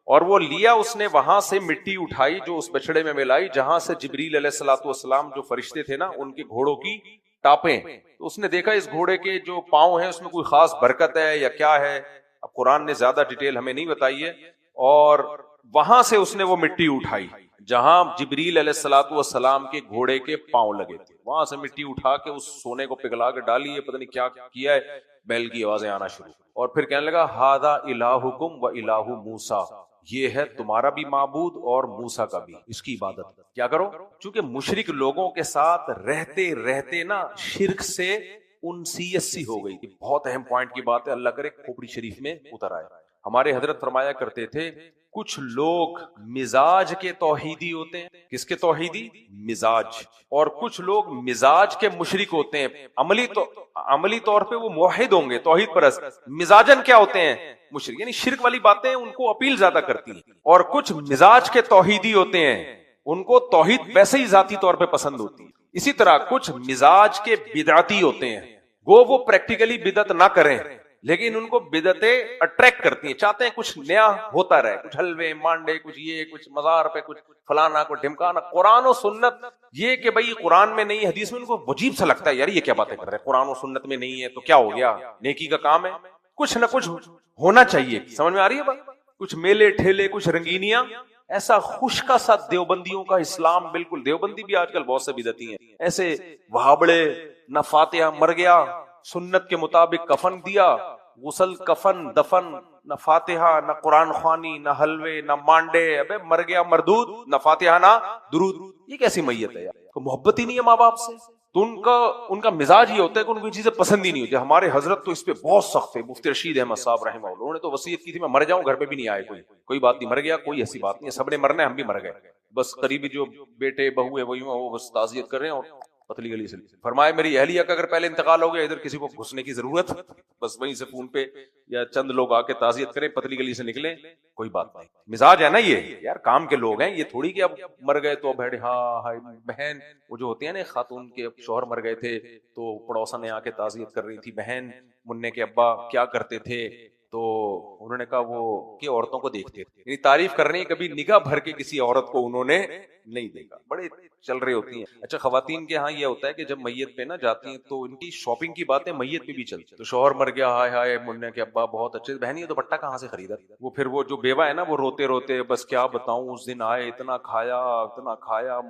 اور وہ لیا اس نے، وہاں سے مٹی اٹھائی جو اس بچڑے میں ملائی، جہاں سے جبریل علیہ الصلوۃ والسلام جو فرشتے تھے نا ان کے گھوڑوں کی ٹاپیں. تو اس نے دیکھا اس گھوڑے کے جو پاؤں ہیں اس میں کوئی خاص برکت ہے یا کیا ہے، اب قرآن نے زیادہ ڈیٹیل ہمیں نہیں بتائی ہے. اور وہاں سے اس نے وہ مٹی اٹھائی جہاں جبریل علیہ الصلوۃ والسلام کے گھوڑے کے پاؤں لگے تھے، وہاں سے مٹی اٹھا کے اس سونے کو پگھلا کے ڈالی ہے، پتہ نہیں کیا کیا ہے. بیل کی آوازیں آنا شروع، اور پھر کہنے لگا ھذا الہکم و الہ موسیٰ، یہ ہے تمہارا بھی معبود اور موسیٰ کا بھی، اس کی عبادت کیا کرو. چونکہ مشرک لوگوں کے ساتھ رہتے رہتے نا شرک سے انسیت سی ہو گئی تھی. بہت اہم پوائنٹ کی بات ہے، اللہ کرے کھوپڑی شریف میں اتر آئے. ہمارے حضرت فرمایا کرتے تھے کچھ لوگ مزاج کے توحیدی ہوتے ہیں. کس کے توحیدی؟ مزاج. اور کچھ لوگ مزاج کے مشرک ہوتے ہیں، عملی طور پہ وہ موحد ہوں گے، توحید پرست، مزاجن کیا ہوتے ہیں؟ مشرک. یعنی شرک والی باتیں ان کو اپیل زیادہ کرتی ہیں. اور کچھ مزاج کے توحیدی ہوتے ہیں، ان کو توحید ویسے ہی ذاتی طور پہ پسند ہوتی ہے. اسی طرح کچھ مزاج کے بدعتی ہوتے ہیں، وہ پریکٹیکلی بدعت نہ کریں لیکن ان کو بدعتیں اٹریکٹ کرتی ہیں، چاہتے ہیں کچھ نیا ہوتا رہے، کچھ حلوے مانڈے، کچھ یہ، کچھ مزار پہ کچھ فلانا، کچھ ڈھمکانا. قرآن و سنت یہ کہ بھئی قرآن میں نہیں، حدیث میں، ان کو عجیب سا لگتا ہے یار یہ کیا باتیں کر رہے ہیں، قرآن و سنت میں نہیں ہے تو کیا ہو گیا، نیکی کا کام ہے، کچھ نہ کچھ ہونا چاہیے. سمجھ میں آ رہی ہے بات؟ کچھ میلے ٹھیلے، کچھ رنگینیاں، ایسا خوش کا ساتھ دیوبندیوں کا اسلام. بالکل دیوبندی بھی آج کل بہت سے بدعتی ہیں، ایسے وہابڑے، نہ فاتحہ مر گیا، سنت کے مطابق کفن دیا، غسل کفن دفن، نہ فاتحہ نہ قرآن خوانی نہ حلوے نہ مانڈے، ابے مر گیا مردود، نہ فاتحہ نہ درود. یہ کیسی میت ہے یار، تو محبت ہی نہیں ہے ماں باپ سے. تو ان کا مزاج یہ ہوتا ہے کہ ان کو یہ چیزیں پسند ہی نہیں ہوتی. ہمارے حضرت تو اس پہ بہت سخت ہے، مفتی رشید احمد صاحب رحمہ اللہ، انہوں نے تو وصیت کی تھی میں مر جاؤں گھر پہ بھی نہیں آئے کوئی بات نہیں، مر گیا کوئی ایسی بات نہیں ہے، سب نے مرنا ہے، ہم بھی مر گئے، بس قریبی جو بیٹے بہو ہے وہی وہ بس تعزیت کر رہے ہیں. اور پتلی گلی سے فرمایا میری اہلیہ کا اگر پہلے انتقال ہو گیا، ادھر کسی کو گھسنے کی ضرورت، بس وہیں سے فون پہ یا چند لوگ آ کے تعزیت کریں، پتلی گلی سے نکلیں، کوئی بات نہیں. مزاج ہے نا یہ یار، کام کے لوگ ہیں یہ، تھوڑی کہ اب مر گئے تو اب ہاں بہن، وہ جو ہوتی ہیں نا خاتون کے شوہر مر گئے تھے تو پڑوسا نے آ کے تعزیت کر رہی تھی، بہن منع کے ابا کیا کرتے تھے، تو انہوں نے کہا وہ کہ عورتوں کو دیکھتے تھے، یعنی تعریف کر رہے ہیں، کبھی نگاہ بھر کے کسی عورت کو انہوں نے نہیں دیکھا. بڑے چل رہی ہوتی ہیں. اچھا خواتین کے ہاں یہ ہوتا ہے کہ جب میت پہ نہ جاتی ہیں تو ان کی شاپنگ کی باتیں میت پہ بھی چلتی ہیں. تو شوہر مر گیا، ہائے ہائے منہ کے ابا بہت اچھے، بہن یہ دوپٹہ کہاں سے خریدا؟ وہ پھر وہ جو بیوہ ہے نا وہ روتے روتے بس کیا بتاؤں، اس دن آئے اتنا کھایا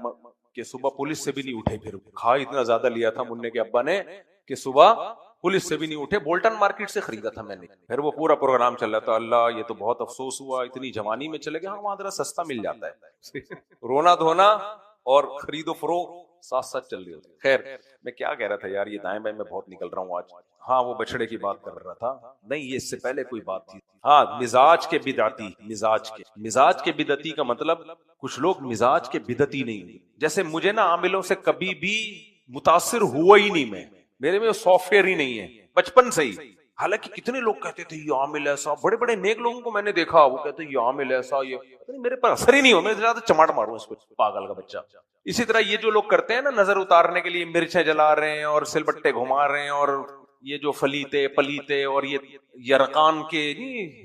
کہ صبح پولیس سے بھی نہیں اٹھے، پھر کھا اتنا زیادہ لیا تھا منہ کے ابا نے کہ صبح پولیس سے بھی نہیں اٹھے، بولٹن مارکیٹ سے خریدا تھا میں نے. پھر وہ پورا پروگرام چل رہا تھا، اللہ یہ تو بہت افسوس ہوا، اتنی جوانی میں چلے گئے. ہاں وہاں ذرا سستا مل جاتا ہے. رونا دھونا اور خرید و فروخت ساتھ ساتھ چل رہی ہوتی. خیر میں کیا کہہ رہا تھا یار، یہ دائیں بائیں میں بہت نکل رہا ہوں آج. ہاں وہ بچڑے کی بات کر رہا تھا، نہیں یہ اس سے پہلے کوئی بات تھی. ہاں مزاج کے بدعتی، مزاج کے بدعتی کا مطلب کچھ لوگ مزاج کے بدعتی نہیں. جیسے مجھے نا عاملوں سے کبھی بھی متاثر ہوا ہی نہیں، میرے میں سافٹ ویئر ہی نہیں ہے بچپن سے ہی. حالانکہ کتنے لوگ کہتے تھے یہ عامل ایسا، بڑے بڑے نیک لوگوں کو میں نے دیکھا وہ کہتے یہ عامل ایسا، یہ میرے پر اثر ہی نہیں ہوتا، زیادہ چماٹ ماروں اس کو، پاگل کا بچہ. اسی طرح یہ جو لوگ کرتے ہیں نا نظر اتارنے کے لیے مرچیں جلا رہے ہیں اور سل بٹے گھما رہے ہیں، اور یہ جو فلیتے پلیتے اور یہ یرقان کے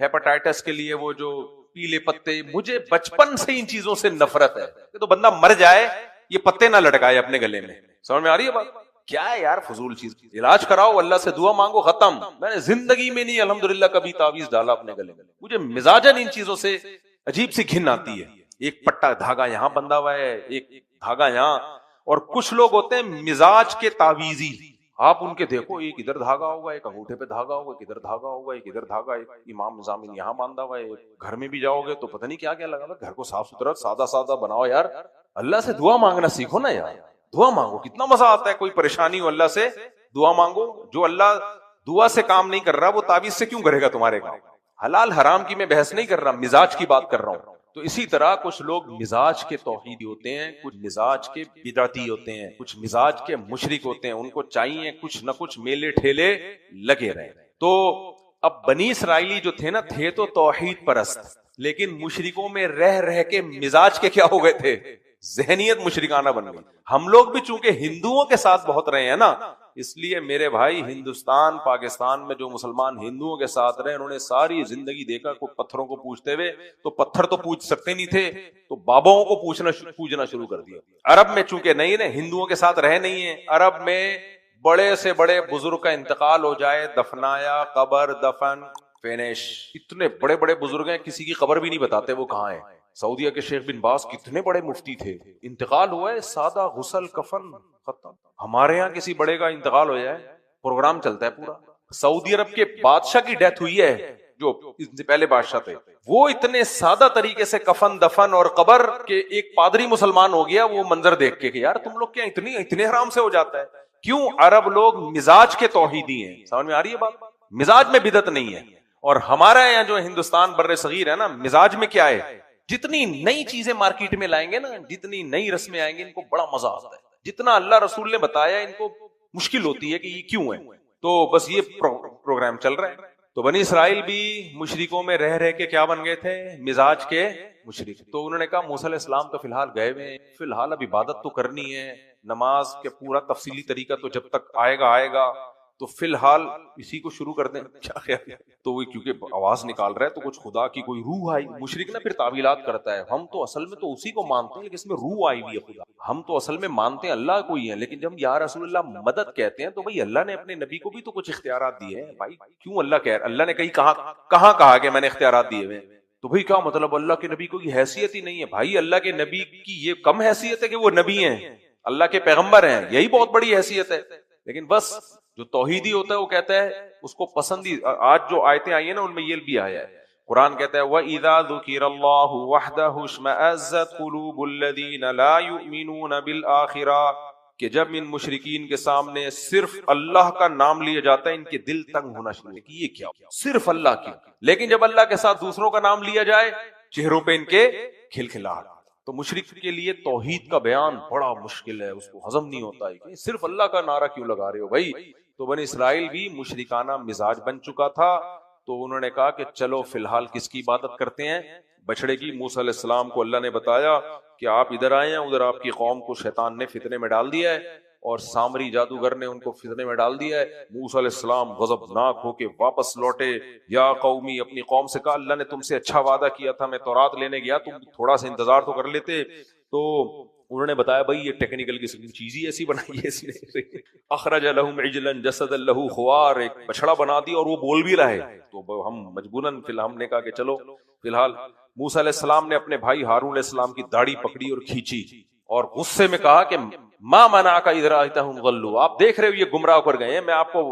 ہیپاٹائٹس کے لیے وہ جو پیلے پتے، مجھے بچپن سے ان چیزوں سے نفرت ہے کہ تو بندہ مر جائے یہ پتے نہ لٹکائے اپنے گلے میں. سمجھ میں آ رہی ہے بات؟ کیا ہے یار فضول چیز. علاج کراؤ، اللہ سے دعا مانگو، ختم. میں نے زندگی میں نہیں الحمدللہ کبھی تعویذ ڈالا اپنے گلے میں. مجھے مزاجن ان چیزوں سے عجیب سی گھن آتی ہے. ایک پٹا دھاگا یہاں بندھا ہوا ہے، ایک دھاگا یہاں. اور کچھ لوگ ہوتے ہیں مزاج کے تعویذی، آپ ان کے دیکھو ایک ادھر دھاگا ہوگا، ایک انگوٹھے پہ دھاگا ہوگا، ایک ادھر دھاگا ہوگا، ایک ادھر دھاگا، ایک امام نظام یہاں باندھا ہوا ہے. گھر میں بھی جاؤ گے تو پتہ نہیں کیا کیا لگا ہوا. گھر کو صاف ستھرا سادہ سادہ بناؤ یار. اللہ سے دعا مانگنا سیکھو نا یار. دعا مانگو، کتنا مزہ آتا ہے. کوئی پریشانی ہو اللہ سے دعا مانگو. جو اللہ دعا سے کام نہیں کر رہا وہ تعویذ سے کیوں کرے گا تمہارے کام؟ حلال حرام کی میں بحث نہیں کر رہا، مزاج کی بات کر رہا ہوں. تو اسی طرح کچھ لوگ مزاج کے توحیدی ہوتے ہیں، کچھ مزاج کے بدعتی ہوتے ہیں، کچھ مزاج کے مشرک ہوتے ہیں. ان کو چاہیے کچھ نہ کچھ میلے ٹھیلے لگے رہے. تو اب بنی اسرائیلی جو تھے نا، تھے تو توحید پرست، لیکن مشرکوں میں رہ رہ کے مزاج کے کیا ہو گئے تھے؟ ذہنیت مشرکانہ بن گئی. ہم لوگ بھی چونکہ ہندوؤں کے ساتھ بہت رہے ہیں نا، اس لیے میرے بھائی ہندوستان پاکستان میں جو مسلمان ہندوؤں کے ساتھ رہے، انہوں نے ساری زندگی دیکھا کوئی پتھروں کو پوجتے ہوئے، تو پتھر تو پوج سکتے نہیں تھے تو باباؤں کو پوجنا شروع کر دیا. عرب میں چونکہ نہیں نا، ہندوؤں کے ساتھ رہے نہیں ہیں، عرب میں بڑے سے بڑے بزرگ کا انتقال ہو جائے، دفنایا، قبر، دفن، فینش. اتنے بڑے بڑے بزرگ ہیں کسی کی قبر بھی نہیں بتاتے وہ کہاں ہے. سعودیہ کے شیخ بن باز کتنے بڑے مفتی تھے، انتقال ہوا ہے سادہ غسل کفن ختم. ہمارے ہاں کسی بڑے کا انتقال ہو جائے پروگرام چلتا ہے پورا. سعودی عرب کے بادشاہ کی ڈیتھ ہوئی ہے، جو اس سے پہلے بادشاہ تھے، وہ اتنے سادہ طریقے سے کفن دفن اور قبر کے ایک پادری مسلمان ہو گیا وہ منظر دیکھ کے کہ یار تم لوگ کیا اتنے حرام سے ہو جاتا ہے. کیوں؟ عرب لوگ مزاج کے توحیدی ہیں. سمجھ میں آ رہی ہے بات؟ مزاج میں بدعت نہیں ہے. اور ہمارا یہاں جو ہندوستان بر صغیر ہے نا، مزاج میں کیا ہے؟ جتنی نئی چیزیں مارکیٹ میں لائیں گے نا، جتنی نئی رسمیں آئیں گے، ان کو بڑا مزہ آتا ہے. جتنا اللہ رسول نے بتایا ان کو مشکل ہوتی ہے کہ یہ کیوں ہے. تو بس یہ پروگرام چل رہا ہے. تو بنی اسرائیل بھی مشرکوں میں رہ رہ کے کیا بن گئے تھے؟ مزاج کے مشرک. تو انہوں نے کہا موسیٰ علیہ السلام تو فی الحال گئے ہوئے ہیں، فی الحال اب عبادت تو کرنی ہے، نماز کے پورا تفصیلی طریقہ تو جب تک آئے گا تو فی الحال اسی کو شروع کر دیں. کیا خیال ہے؟ تو وہ کیونکہ آواز نکال رہا ہے تو کچھ خدا کی کوئی روح آئی. مشرک نا پھر تعویلات کرتا ہے، ہم تو اصل میں تو اسی کو مانتے ہیں لیکن اس میں روح آئی ہوئی ہے خدا. ہم تو اصل میں مانتے ہیں اللہ کو ہی ہے، لیکن جب یا رسول اللہ مدد کہتے ہیں تو بھائی اللہ نے اپنے نبی کو بھی تو کچھ اختیارات دیے ہیں. بھائی کیوں اللہ نے کہیں کہا کہ میں نے اختیارات دیے ہوئے؟ تو بھائی کیا مطلب اللہ کے نبی کو یہ حیثیت ہی نہیں ہے؟ بھائی اللہ کے نبی کی یہ کم حیثیت ہے کہ وہ نبی ہیں، اللہ کے پیغمبر ہیں، یہی بہت بڑی حیثیت ہے. لیکن بس جو توحیدی ہوتا ہے وہ کہتا ہے اس کو پسندی. آج جو آیتیں آئی ہیں نا ان میں یہ بھی آیا ہے. قرآن کہتا ہے وَإِذَا ذُكِرَ اللَّهُ وَحْدَهُ اشْمَأَزَّتْ قُلُوبُ الَّذِينَ لَا يُؤْمِنُونَ بِالْآخِرَةِ، کہ جب ان مشرکین کے سامنے صرف اللہ کا نام لیا جاتا ہے ان کے دل تنگ ہونا شروع کہ یہ کیا، صرف اللہ کی. لیکن جب اللہ کے ساتھ دوسروں کا نام لیا جائے چہروں پہ ان کے کھلکھلاہٹ. تو مشرک کے لیے توحید کا بیان بڑا مشکل ہے، اس کو ہضم نہیں ہوتا ہے کہ صرف اللہ کا نعرہ کیوں لگا رہے ہو بھائی. تو بنی اسرائیل بھی مشرکانہ مزاج بن چکا تھا. تو انہوں نے کہا کہ چلو فی الحال کس کی عبادت کرتے ہیں؟ بچڑے کی. موسیٰ علیہ السلام کو اللہ نے بتایا کہ آپ ادھر آئے ہیں، ادھر آپ کی قوم کو شیطان نے فتنے میں ڈال دیا ہے اور سامری جادوگر نے ان کو فتنے میں ڈال دیا ہے. موسیٰ علیہ السلام غضبناک ہو کے واپس لوٹے. یا قومی، اپنی قوم سے کہا اللہ نے تم سے اچھا وعدہ کیا تھا، میں تورات لینے گیا، تم تھوڑا سا انتظار تو کر لیتے. تو انہوں نے بتایا بھائی یہ ٹیکنیکل کی چیز ہی ایسی بنائی ہے اس نے. اخرج لهم عجلا جسدا له خوار، ایک بچڑا بنا دیا اور وہ بول بھی رہا ہے. تو ہم مجبوراً ہم نے کہا کہ چلو فی الحال. موسیٰ علیہ السلام نے اپنے بھائی ہارون علیہ السلام کی داڑھی پکڑی اور کھینچی اور غصے میں کہا کہ ما منعک اذ رأیتہم ضلوا، آپ دیکھ رہے ہو یہ گمراہ کر گئے ہیں، میں آپ کو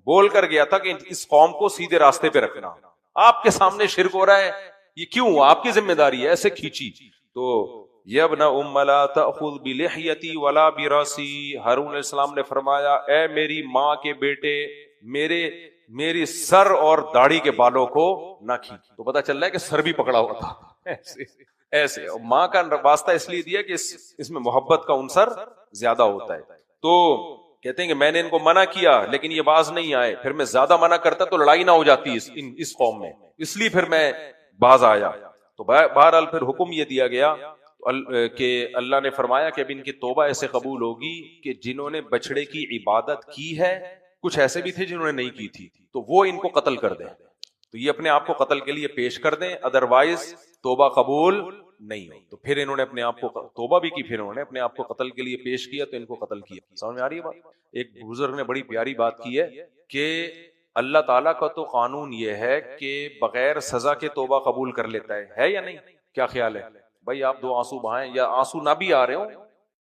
بول کر گیا تھا کہ اس قوم کو سیدھے راستے پہ رکھنا، آپ کے سامنے شرک ہو رہا ہے، یہ کیوں؟ آپ کی ذمہ داری ہے. ایسے کھینچی. تو یا ابن ام لا تأخذ بلحیتی ولا برأسی، ہارون علیہ السلام نے فرمایا اے میری ماں کے بیٹے، میری سر اور داڑھی کے بالوں کو نہ کھینچ. تو پتہ چل رہا ہے کہ سر بھی پکڑا ہوا تھا. ایسے ماں کا واسطہ اس لیے دیا کہ اس میں محبت کا عنصر زیادہ ہوتا ہے. تو کہتے ہیں کہ میں نے ان کو منع کیا لیکن یہ باز نہیں آئے، پھر میں زیادہ منع کرتا تو لڑائی نہ ہو جاتی اس قوم میں، اس لیے پھر میں باز آیا. تو بہرحال پھر حکم یہ دیا گیا کہ اللہ نے فرمایا کہ اب ان کی توبہ ایسے قبول ہوگی کہ جنہوں نے بچڑے کی عبادت کی ہے، کچھ ایسے بھی تھے جنہوں نے نہیں کی تھی، تو وہ ان کو قتل کر دیں. تو یہ اپنے آپ کو قتل کے لیے پیش کر دیں، ادروائز توبہ قبول نہیں ہو. تو پھر انہوں نے اپنے آپ کو توبہ بھی کی، پھر انہوں نے اپنے آپ کو قتل کے لیے پیش کیا تو ان کو قتل کیا. سمجھ میں آ رہی ہے بات؟ ایک بزرگ نے بڑی پیاری بات کی ہے کہ اللہ تعالیٰ کا تو قانون یہ ہے کہ بغیر سزا کے توبہ قبول کر لیتا ہے یا نہیں؟ کیا خیال ہے بھائی؟ آپ دو آنسو بہائیں یا آنسو نہ بھی آ رہے ہوں